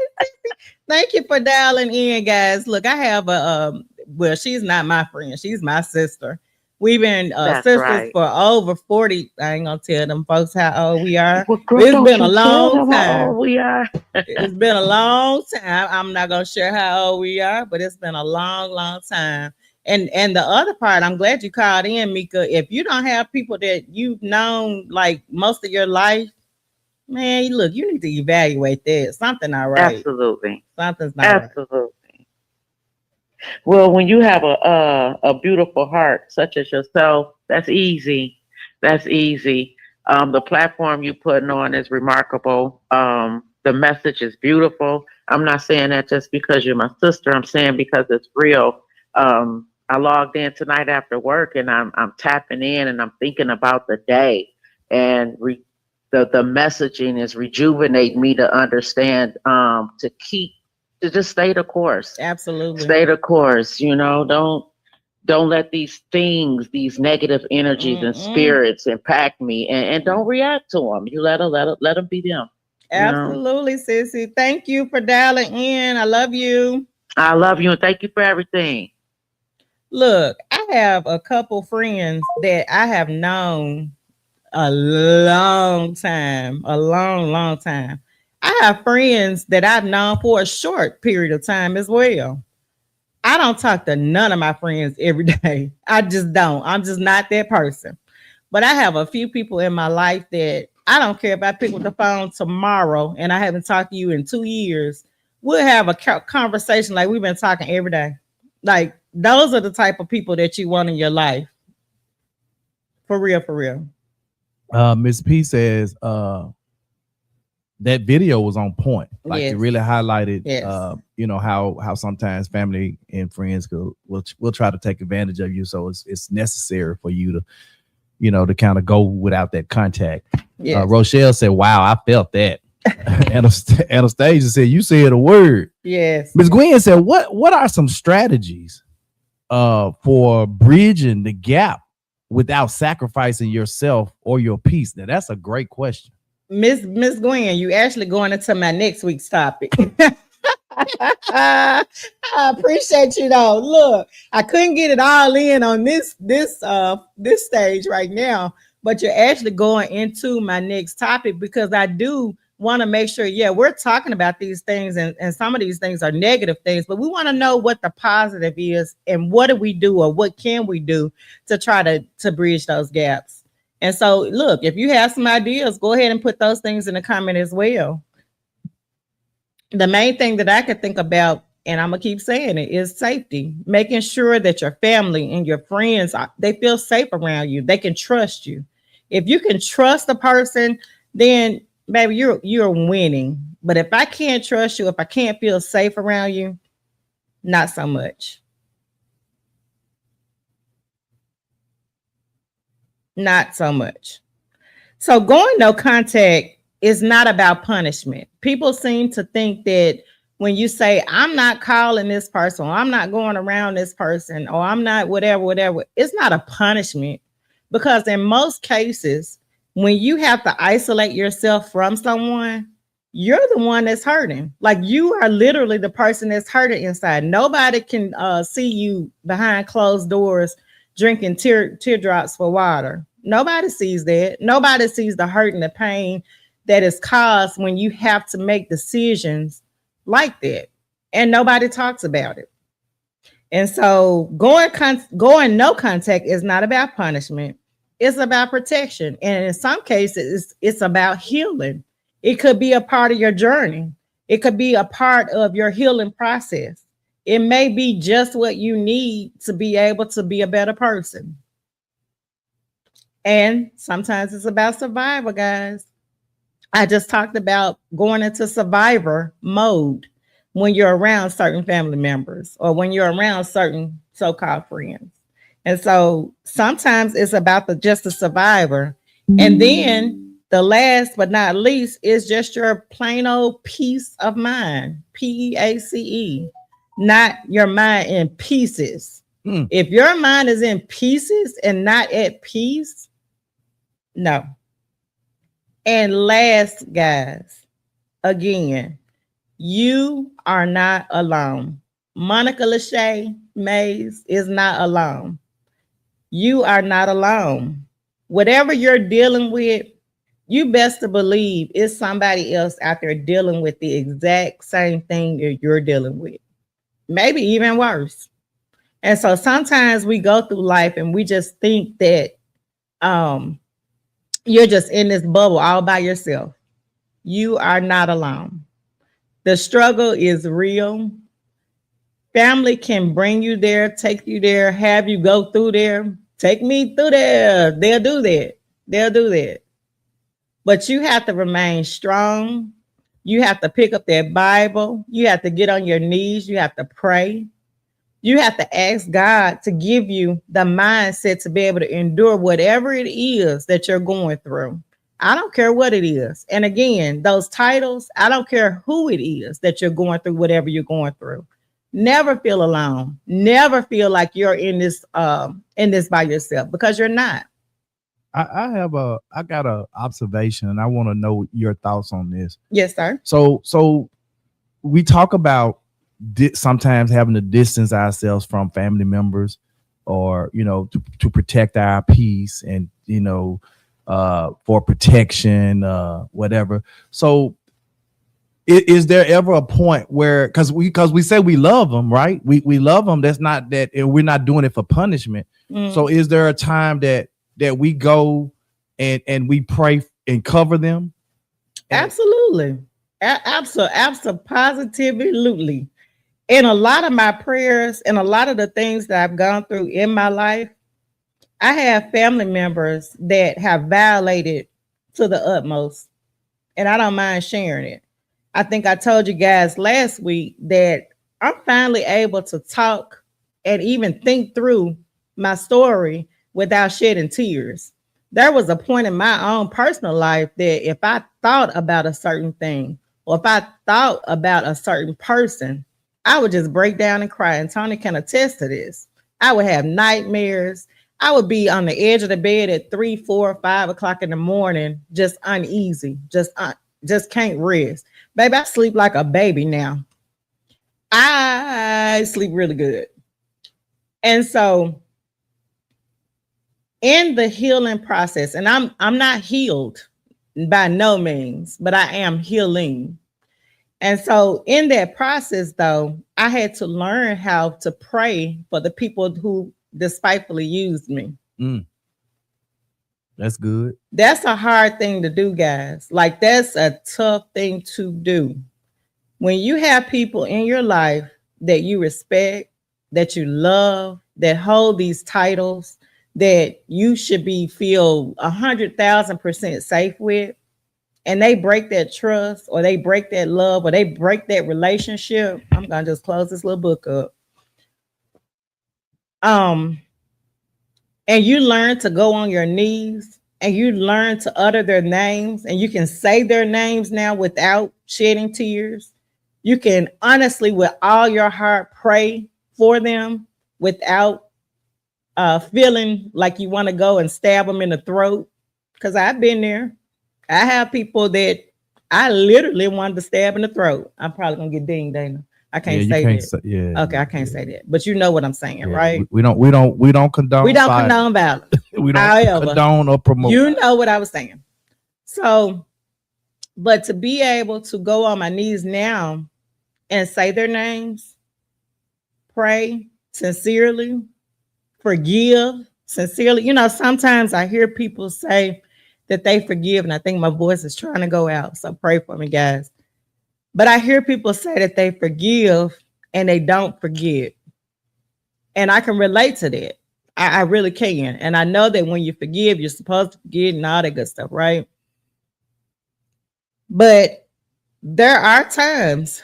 thank you for dialing in, guys. Look, I have well, she's not my friend. She's my sister. We've been That's sisters right. for over 40. I ain't gonna tell them folks how old we are. Well, girl, It's don't been you a tell long them how time. old we are. It's been a long time. I'm not gonna share how old we are, but it's been a long time. And the other part, I'm glad you called in, Mika. If you don't have people that you've known like most of your life, man, look, you need to evaluate that. Something not right. Absolutely. Something's not right. Absolutely. Well, when you have a beautiful heart such as yourself, that's easy. That's easy. The platform you putting on is remarkable. The message is beautiful. I'm not saying that just because you're my sister. I'm saying because it's real. I logged in tonight after work, and I'm tapping in, and I'm thinking about the day, and the messaging is rejuvenating me to understand, to just stay the course. Absolutely. Stay the course. Don't let these things, these negative energies and spirits impact me, and don't react to them. You let them be them. Absolutely, Sissy. Thank you for dialing in. I love you. I love you, and thank you for everything. Look, I have a couple friends that I have known a long time. I have friends that I've known for a short period of time as well. I don't talk to none of my friends every day. I just don't. I'm just not that person. But I have a few people in my life that I don't care if I pick up the phone tomorrow and I haven't talked to you in 2 years. We'll have a conversation like we've been talking every day. Like, those are the type of people that you want in your life. For real. Miss P says that video was on point. Like, Yes. it really highlighted Yes. how sometimes family and friends will try to take advantage of you. So it's necessary for you to to kind of go without that contact. Yes. Rochelle said, wow, I felt that. Anastasia said, you said a word. Yes. Ms. Gwen said, what are some strategies for bridging the gap without sacrificing yourself or your peace? Now, that's a great question. Miss Gwen, you actually going into my next week's topic. I appreciate you though. Look, I couldn't get it all in on this stage right now, but you're actually going into my next topic because I do want to make sure, we're talking about these things and some of these things are negative things, but we want to know what the positive is and what do we do or what can we do to try to bridge those gaps. And so, look, if you have some ideas, go ahead and put those things in the comment as well. The main thing that I could think about, and I'm going to keep saying it, is safety. Making sure that your family and your friends, they feel safe around you. They can trust you. If you can trust a person, then, baby, you're winning. But if I can't trust you, if I can't feel safe around you, not so much. Not so much. So going no contact is not about punishment. People seem to think that when you say, I'm not calling this person, or I'm not going around this person, or I'm not whatever, it's not a punishment. Because in most cases, when you have to isolate yourself from someone, you're the one that's hurting. Like, you are literally the person that's hurting inside. Nobody can see you behind closed doors drinking teardrops for water. Nobody sees that. Nobody sees the hurt and the pain that is caused when you have to make decisions like that. And nobody talks about it. And so going no contact is not about punishment. It's about protection. And in some cases, it's about healing. It could be a part of your journey. It could be a part of your healing process. It may be just what you need to be able to be a better person. And sometimes it's about survival, guys. I just talked about going into survivor mode when you're around certain family members or when you're around certain so-called friends. And so sometimes it's about just the survivor. And then the last but not least is just your plain old peace of mind, PEACE, not your mind in pieces. If your mind is in pieces and not at peace, no. And last, guys, again, you are not alone. Monica Lachey Mays is not alone. You are not alone. Whatever you're dealing with, you best to believe it's somebody else out there dealing with the exact same thing that you're dealing with. Maybe even worse. And so sometimes we go through life and we just think that you're just in this bubble all by yourself. You are not alone. The struggle is real. Family can bring you there, take you there, have you go through there. Take me through there. They'll do that. They'll do that. But you have to remain strong. You have to pick up that Bible. You have to get on your knees. You have to pray. You have to ask God to give you the mindset to be able to endure whatever it is that you're going through. I don't care what it is. And again, those titles, I don't care who it is that you're going through, whatever you're going through. Never feel alone. Never feel like you're in this by yourself, because you're not. I got a observation, and I want to know your thoughts on this. Yes, sir. So we talk about sometimes having to distance ourselves from family members, or to protect our peace, and for protection, whatever. So is there ever a point where, because we say we love them, right? We love them. That's not that, and we're not doing it for punishment. So is there a time that we go and we pray and cover them? Absolutely. Positively. In a lot of my prayers and a lot of the things that I've gone through in my life, I have family members that have violated to the utmost, and I don't mind sharing it. I think I told you guys last week that I'm finally able to talk and even think through my story without shedding tears. There was a point in my own personal life that if I thought about a certain thing, or if I thought about a certain person, I would just break down and cry. And Tony can attest to this. I would have nightmares. I would be on the edge of the bed at 3, 4, 5 o'clock in the morning, just uneasy, just can't rest. Baby, I sleep like a baby now. I sleep really good. And so in the healing process, and I'm not healed by no means, but I am healing. And so in that process, though, I had to learn how to pray for the people who despitefully used me. That's good. That's a hard thing to do, guys. Like, that's a tough thing to do. When you have people in your life that you respect, that you love, that hold these titles, that you should feel 100,000% safe with, and they break that trust, or they break that love, or they break that relationship, I'm gonna just close this little book up. And you learn to go on your knees, and you learn to utter their names, and you can say their names now without shedding tears. You can honestly, with all your heart, pray for them without feeling like you want to go and stab them in the throat. Because I've been there. I have people that I literally wanted to stab in the throat. I'm probably gonna get dinged, Dana. I can't say that. Okay, I can't say that. But you know what I'm saying, right? We don't condone. We don't condone violence. We don't condone or promote. You know what I was saying. So, but to be able to go on my knees now and say their names, pray sincerely, forgive sincerely. Sometimes I hear people say that they forgive, and I think my voice is trying to go out. So pray for me, guys. But I hear people say that they forgive and they don't forget. And I can relate to that. I really can. And I know that when you forgive, you're supposed to forget and all that good stuff, right? But there are times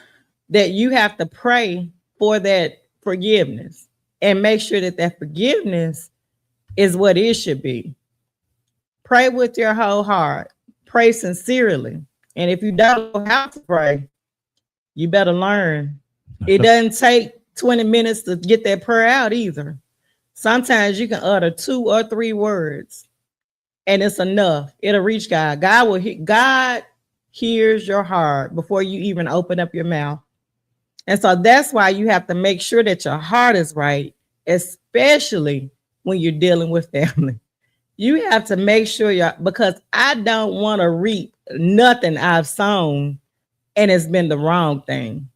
that you have to pray for that forgiveness and make sure that that forgiveness is what it should be. Pray with your whole heart. Pray sincerely. And if you don't know how to pray, you better learn. It doesn't take 20 minutes to get that prayer out either. Sometimes you can utter 2 or 3 words, and it's enough. It'll reach God. God hears your heart before you even open up your mouth. And so that's why you have to make sure that your heart is right, especially when you're dealing with family. You have to make sure because I don't want to reap nothing I've sown and it's been the wrong thing.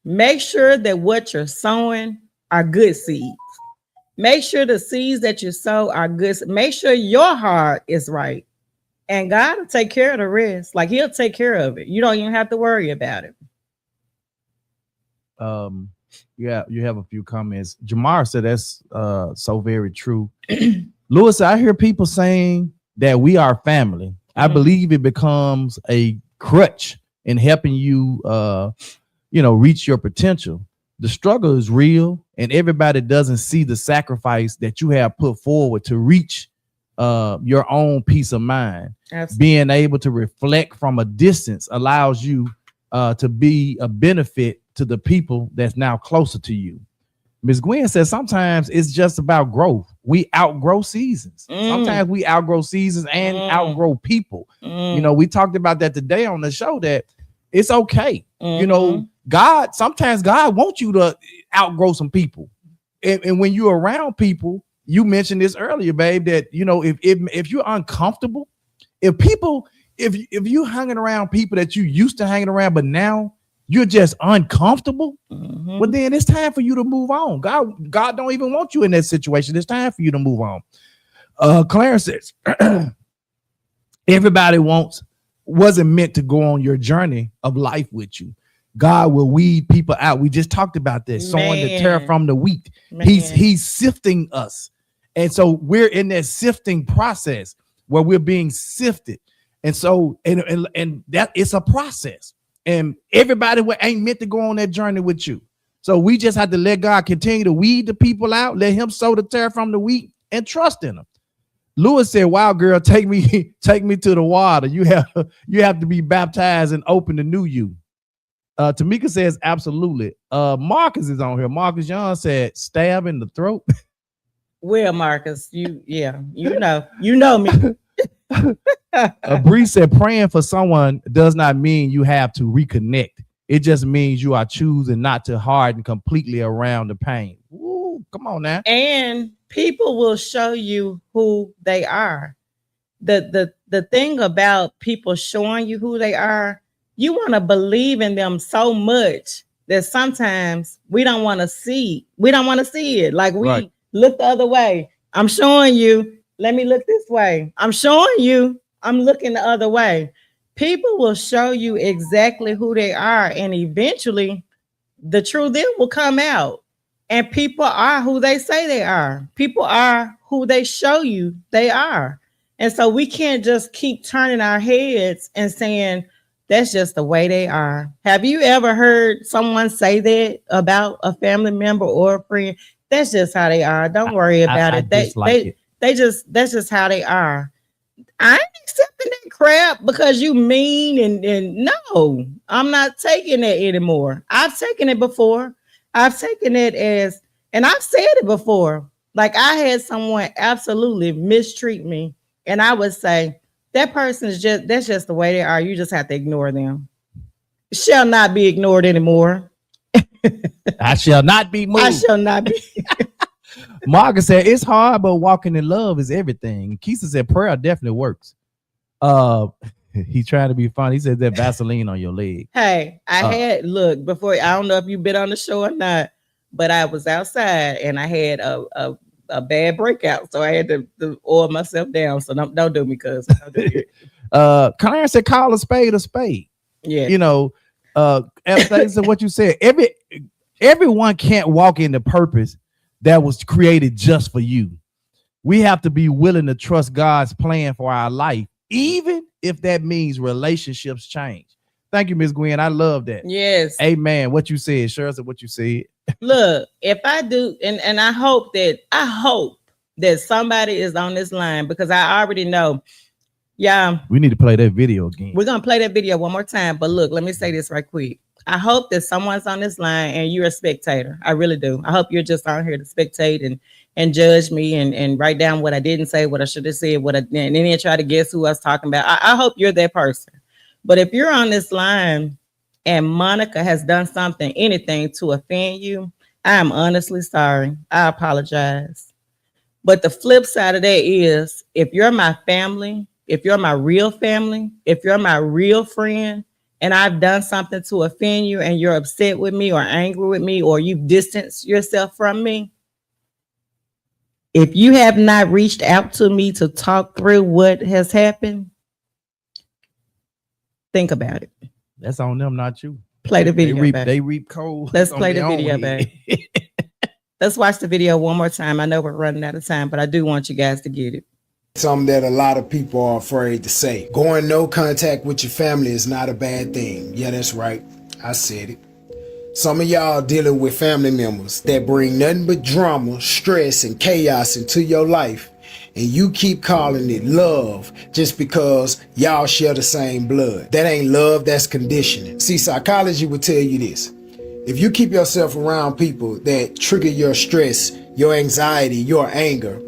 Make sure that what you're sowing are good seeds. Make sure the seeds that you sow are good. Make sure your heart is right. And God will take care of the rest. Like, he'll take care of it. You don't even have to worry about it. Yeah, you have a few comments. Jamar said that's so very true. Lewis, I hear people saying that we are family. Mm-hmm. I believe it becomes a crutch in helping you, reach your potential. The struggle is real, and everybody doesn't see the sacrifice that you have put forward to reach your own peace of mind. Absolutely. Being able to reflect from a distance allows you to be a benefit to the people that's now closer to you. Ms. Gwen says sometimes it's just about growth. We outgrow seasons. Sometimes we outgrow seasons and outgrow people. You know, we talked about that today on the show, that it's okay. You know, sometimes God wants you to outgrow some people. And when you're around people, you mentioned this earlier, babe, that, you know, if you're uncomfortable, if you hanging around people that you used to hanging around, but now you're just uncomfortable, well, then it's time for you to move on. God don't even want you in that situation. It's time for you to move on. Clarence says, everybody wasn't meant to go on your journey of life with you. God will weed people out. We just talked about this, sowing the tare from the wheat. He's sifting us. And so we're in that sifting process where we're being sifted. And so, and that it's a process. And everybody ain't meant to go on that journey with you. So we just have to let God continue to weed the people out, let him sow the tare from the wheat, and trust in him. Lewis said, "Wow, girl, take me to the water. You have to be baptized and open to new you." Tamika says, absolutely. Marcus is on here. Marcus Young said, stab in the throat. Well, Marcus, you know me. Bree said, praying for someone does not mean you have to reconnect. It just means you are choosing not to harden completely around the pain. Ooh, come on now. And people will show you who they are. The thing about people showing you who they are, you want to believe in them so much that sometimes we don't want to see. We don't want to see it. Like we look the other way. I'm showing you. Let me look this way. I'm showing you. I'm looking the other way. People will show you exactly who they are, and eventually the truth then will come out. And people are who they say they are. People are who they show you they are. And so we can't just keep turning our heads and saying, that's just the way they are. Have you ever heard someone say that about a family member or a friend? That's just how they are. Don't worry about it. That's just how they are. I ain't accepting that crap because you mean and no, I'm not taking that anymore. I've taken it before. I've taken it as, and I've said it before. Like I had someone absolutely mistreat me, and I would say, that person that's just the way they are. You just have to ignore them. Shall not be ignored anymore. I shall not be moved. I shall not be. Margaret said, it's hard, but walking in love is everything. Keisha said, prayer definitely works. He's trying to be funny. He said that Vaseline on your leg. Hey, look, before, I don't know if you've been on the show or not, but I was outside and I had a bad breakout, so I had to oil myself down. So don't do me, cuz. Clarence said, call a spade a spade. Yeah, you know, said what you said. Everyone can't walk in the purpose that was created just for you. We have to be willing to trust God's plan for our life, even if that means relationships change. Thank you, Ms. Gwen. I love that. Yes. Amen. What you said, Cheryl said what you said. Look, if I do, and I hope that somebody is on this line, because I already know. Yeah. We need to play that video again. We're going to play that video one more time. But look, let me say this right quick. I hope that someone's on this line and you're a spectator. I really do. I hope you're just on here to spectate and judge me and write down what I didn't say, what I should have said, and then try to guess who I was talking about. I hope you're that person. But if you're on this line and Monica has done anything to offend you, I am honestly sorry. I apologize. But the flip side of that is, if you're my family, if you're my real family, if you're my real friend, and I've done something to offend you and you're upset with me or angry with me, or you've distanced yourself from me, if you have not reached out to me to talk through what has happened, think about it. That's on them, not you. Play the video. They reap cold. Let's play the video, babe. Let's watch the video one more time. I know we're running out of time, but I do want you guys to get it. Something that a lot of people are afraid to say. Going no contact with your family is not a bad thing. Yeah, that's right. I said it. Some of y'all dealing with family members that bring nothing but drama, stress, and chaos into your life. and you keep calling it love just because y'all share the same blood. That ain't love, that's conditioning. See, psychology would tell you this. If you keep yourself around people that trigger your stress, your anxiety, your anger,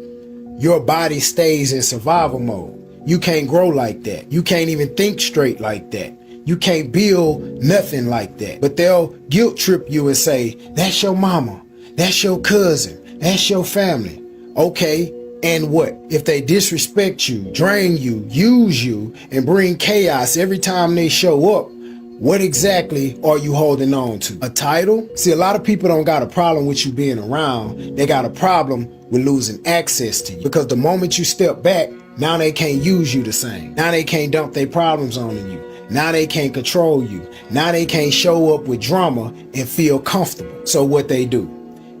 your body stays in survival mode. You can't grow like that. You can't even think straight like that. You can't build nothing like that. But they'll guilt trip you and say, that's your mama, that's your cousin, that's your family. Okay, and what? If they disrespect you, drain you, use you, and bring chaos every time they show up, what exactly are you holding on to? A title? See, a lot of people don't got a problem with you being around. They got a problem with losing access to you. Because the moment you step back, now they can't use you the same. Now they can't dump their problems on you. Now they can't control you. Now they can't show up with drama and feel comfortable. So what they do?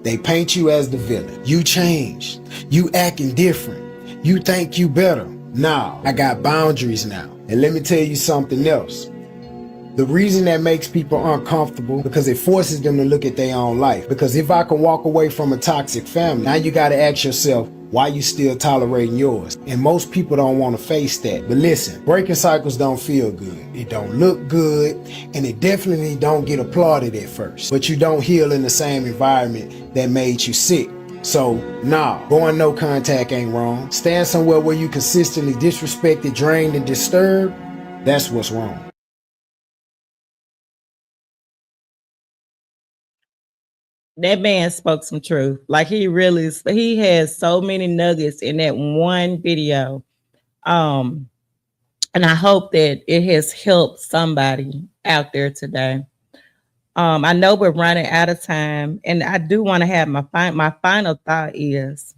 They paint you as the villain. You changed. You acting different. You think you better. Nah, I got boundaries now. And let me tell you something else. The reason that makes people uncomfortable because it forces them to look at their own life. Because if I can walk away from a toxic family, now you got to ask yourself, why you still tolerating yours? And most people don't want to face that. But listen, breaking cycles don't feel good. It don't look good. And it definitely don't get applauded at first. But you don't heal in the same environment that made you sick. So, nah, going no contact ain't wrong. Stand somewhere where you consistently disrespected, drained, and disturbed, that's what's wrong. That man spoke some truth. Like he has so many nuggets in that one video. And I hope that it has helped somebody out there today. I know we're running out of time, and I do want to have my final thought is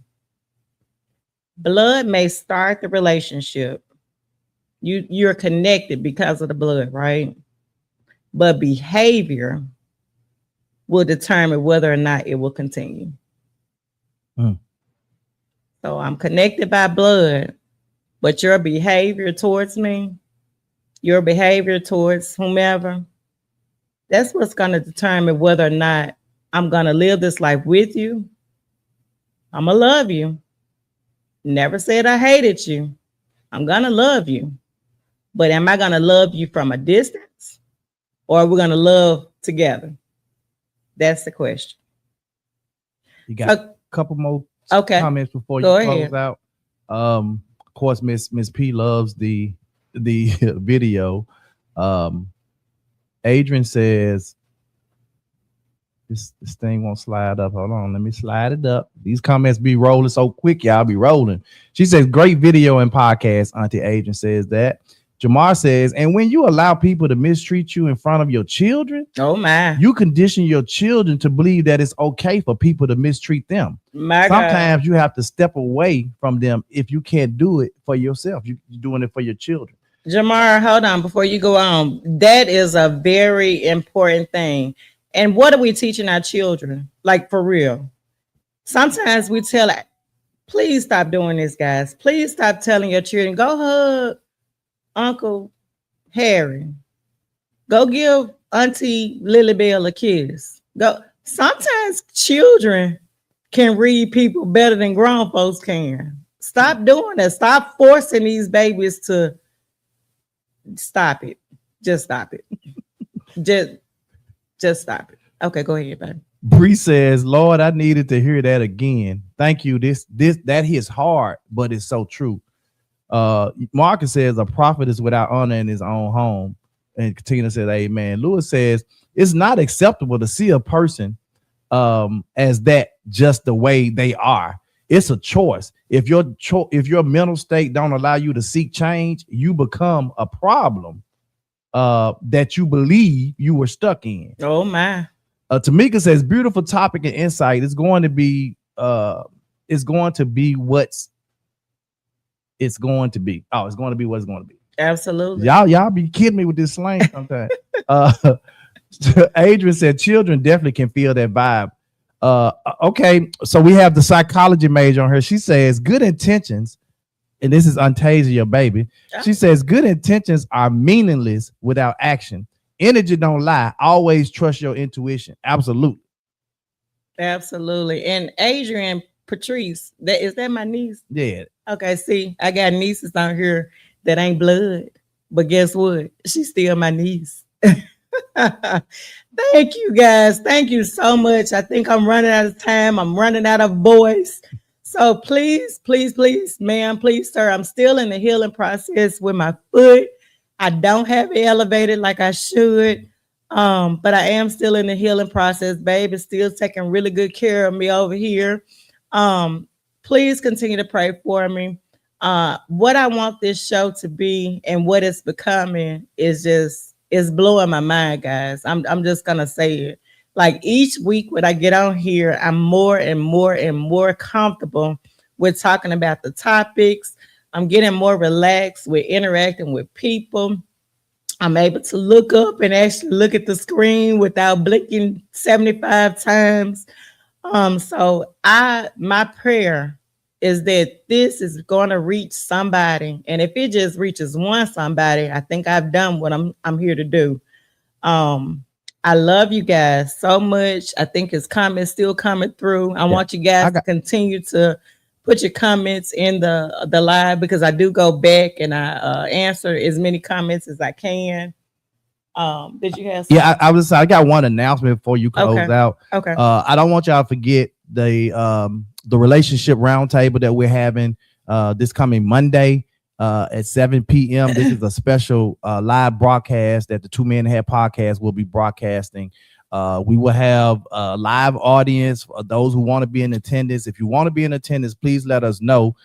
blood may start the relationship. You're connected because of the blood, right? But behavior will determine whether or not it will continue. So I'm connected by blood, but your behavior towards me, your behavior towards whomever, that's what's going to determine whether or not I'm going to live this life with you. I'm going to love you. Never said I hated you. I'm going to love you. But am I going to love you from a distance, or are we going to love together? That's the question. You got a couple more comments before you close out. Of course, Miss P loves the video. Adrian says this thing won't slide up. Hold on, let me slide it up. These comments be rolling so quick, y'all be rolling. She says, great video and podcast. Auntie Adrian says that. Jamar says, and when you allow people to mistreat you in front of your children, oh my, you condition your children to believe that it's okay for people to mistreat them. Sometimes you have to step away from them if you can't do it for yourself. You're doing it for your children. Jamar, hold on before you go on. That is a very important thing. And what are we teaching our children? Like, for real. Sometimes we tell, please stop doing this, guys. Please stop telling your children, go hug Uncle Harry. Go give Auntie Lily Bell a kiss. Go. Sometimes children can read people better than grown folks can. Stop doing that. Stop forcing these babies to stop it. Just stop it. just stop it. Okay, go ahead, baby. Bree says, Lord, I needed to hear that again. Thank you. That hits hard, but it's so true. Marcus says a prophet is without honor in his own home. And Katina says, amen. Lewis says, it's not acceptable to see a person as that just the way they are. It's a choice. If your mental state don't allow you to seek change, you become a problem that you believe you were stuck in. Oh my. Tamika says, beautiful topic and insight. It's going to be what's it's going to be. Oh, it's going to be what it's going to be. Absolutely. Y'all be kidding me with this slang sometimes. Adrian said children definitely can feel that vibe. Okay, so we have the psychology major on her. She says good intentions, and this is Untasia, your baby. She says good intentions are meaningless without action. Energy don't lie. Always trust your intuition. Absolutely. Absolutely. And Adrian Patrice. That my niece? Yeah. Okay, see, I got nieces out here that ain't blood, but guess what? She's still my niece. Thank you guys. Thank you so much. I think I'm running out of time. I'm running out of voice. So please, please, please, ma'am, please, sir, I'm still in the healing process with my foot. I don't have it elevated like I should. But I am still in the healing process. Babe is still taking really good care of me over here. Please continue to pray for me. What I want this show to be and what it's becoming is blowing my mind, guys. I'm just gonna say it. Like each week when I get on here, I'm more and more and more comfortable with talking about the topics. I'm getting more relaxed with interacting with people. I'm able to look up and actually look at the screen without blinking 75 times. So my prayer is that this is going to reach somebody. And if it just reaches one somebody, I think I've done what I'm here to do. I love you guys so much. I think it's still coming through. I want you guys to continue to put your comments in the live, because I do go back and I answer as many comments as I can. Did you have something? Yeah, I got one announcement before you close out. Okay. I don't want y'all to forget the relationship roundtable that we're having this coming Monday at 7 p.m. This is a special live broadcast that the 2 Men Ahead podcast will be broadcasting. We will have a live audience for those who want to be in attendance. If you want to be in attendance, please let us know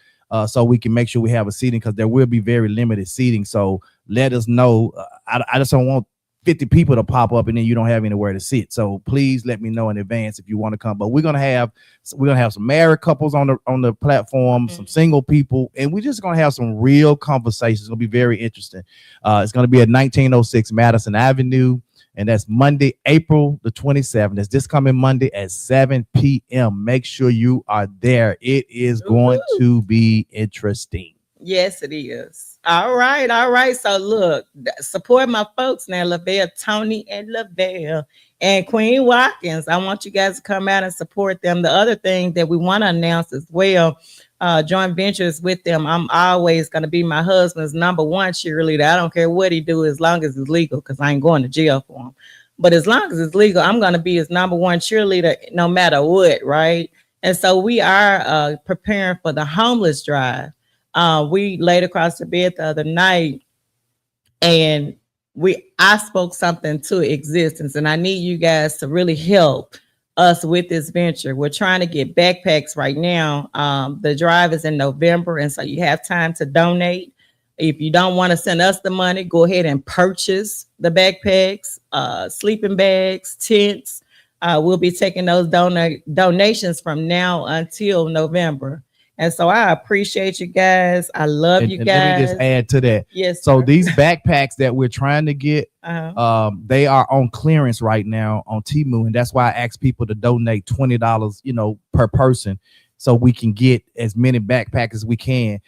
so we can make sure we have a seating, because there will be very limited seating. So let us know. I just don't want 50 people to pop up and then you don't have anywhere to sit. So please let me know in advance if you want to come. But we're gonna have some married couples on the platform, some single people, and we're just gonna have some real conversations. It's gonna be very interesting. It's gonna be at 1906 Madison Avenue, and that's Monday, April the 27th. It's this coming Monday at 7 p.m. Make sure you are there. It is going to be interesting. Yes, it is. All right. So look, support my folks now, Lavelle, Tony, and Lavelle, and Queen Watkins. I want you guys to come out and support them. The other thing that we want to announce as well, joint ventures with them. I'm always going to be my husband's number one cheerleader. I don't care what he do as long as it's legal, because I ain't going to jail for him. But as long as it's legal, I'm going to be his number one cheerleader no matter what, right? And so we are preparing for the homeless drive. We laid across the bed the other night, and I spoke something to existence, and I need you guys to really help us with this venture. We're trying to get backpacks right now. The drive is in November, and so you have time to donate. If you don't want to send us the money, go ahead and purchase the backpacks, sleeping bags, tents. We'll be taking those donations from now until November. And so I appreciate you guys. I love you guys. Let me just add to that. Yes. So sir. these backpacks that we're trying to get, they are on clearance right now on Temu, and that's why I ask people to donate $20, per person, so we can get as many backpacks as we can.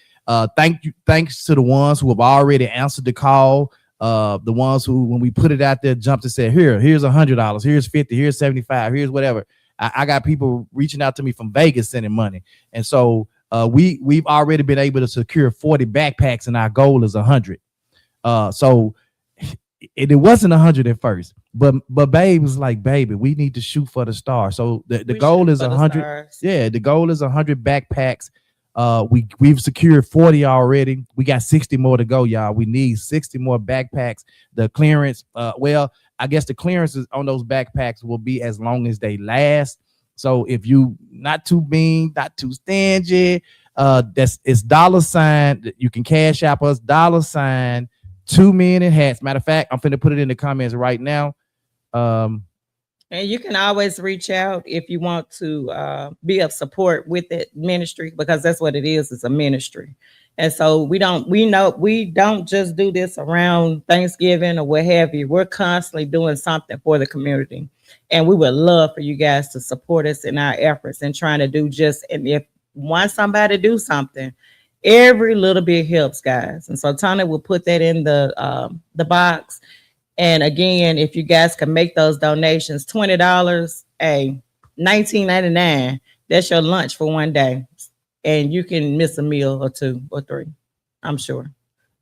Thanks to the ones who have already answered the call. The ones who, when we put it out there, jumped and said, here's $100, here's 50, here's 75, here's whatever. I got people reaching out to me from Vegas sending money, and so we've already been able to secure 40 backpacks, and our goal is 100. So it wasn't 100 at first, but Babe was like, baby, we need to shoot for the star. So the goal is 100. Yeah, the goal is 100 backpacks. We've secured 40 already. We got 60 more to go, y'all. We need 60 more backpacks. The clearance, I guess the clearances on those backpacks will be as long as they last. So if you not too mean, not too stingy, it's $. You can cash app us $. 2 Men in Hats. Matter of fact, I'm finna put it in the comments right now. And you can always reach out if you want to be of support with that ministry, because that's what it is. It's a ministry. And so we don't just do this around Thanksgiving or what have you. We're constantly doing something for the community. And we would love for you guys to support us in our efforts and trying to do and if want somebody to do something, every little bit helps, guys. And so Tony will put that in the box. And again, if you guys can make those donations, $20, $19.99, That's your lunch for one day. And you can miss a meal or 2 or 3, I'm sure.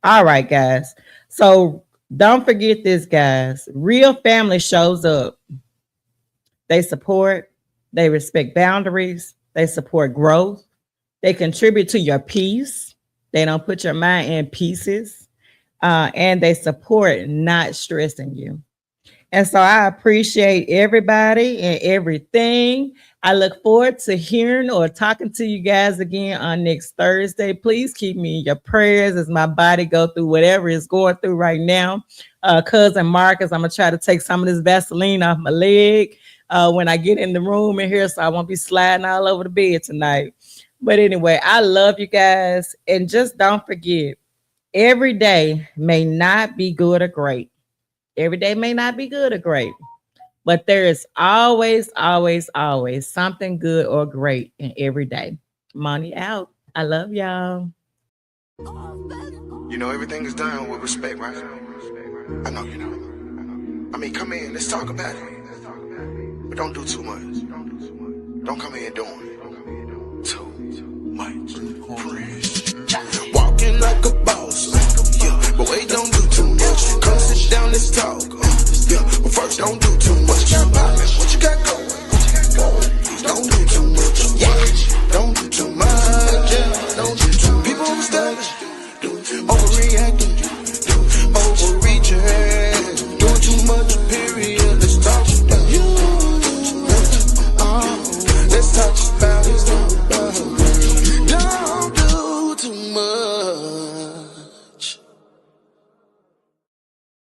All right, guys. So don't forget this, guys. Real family shows up. They support, they respect boundaries, they support growth, they contribute to your peace. They don't put your mind in pieces, and they support not stressing you. And so I appreciate everybody and everything. I look forward to hearing or talking to you guys again on next Thursday. Please keep me in your prayers as my body go through whatever it's going through right now. Cousin Marcus, I'm going to try to take some of this Vaseline off my leg when I get in the room in here, so I won't be sliding all over the bed tonight. But anyway, I love you guys. And just don't forget, every day may not be good or great. Every day may not be good or great, but there is always, always, always something good or great in every day. Money out. I love y'all. You know, everything is done with respect, right? I know you know. I mean, come in, let's talk about it. But don't do too much. Don't come in doing too much. Walking like a boss, yeah, but wait, don't do too much. Come sit down, let's talk, yeah, but first don't do too much.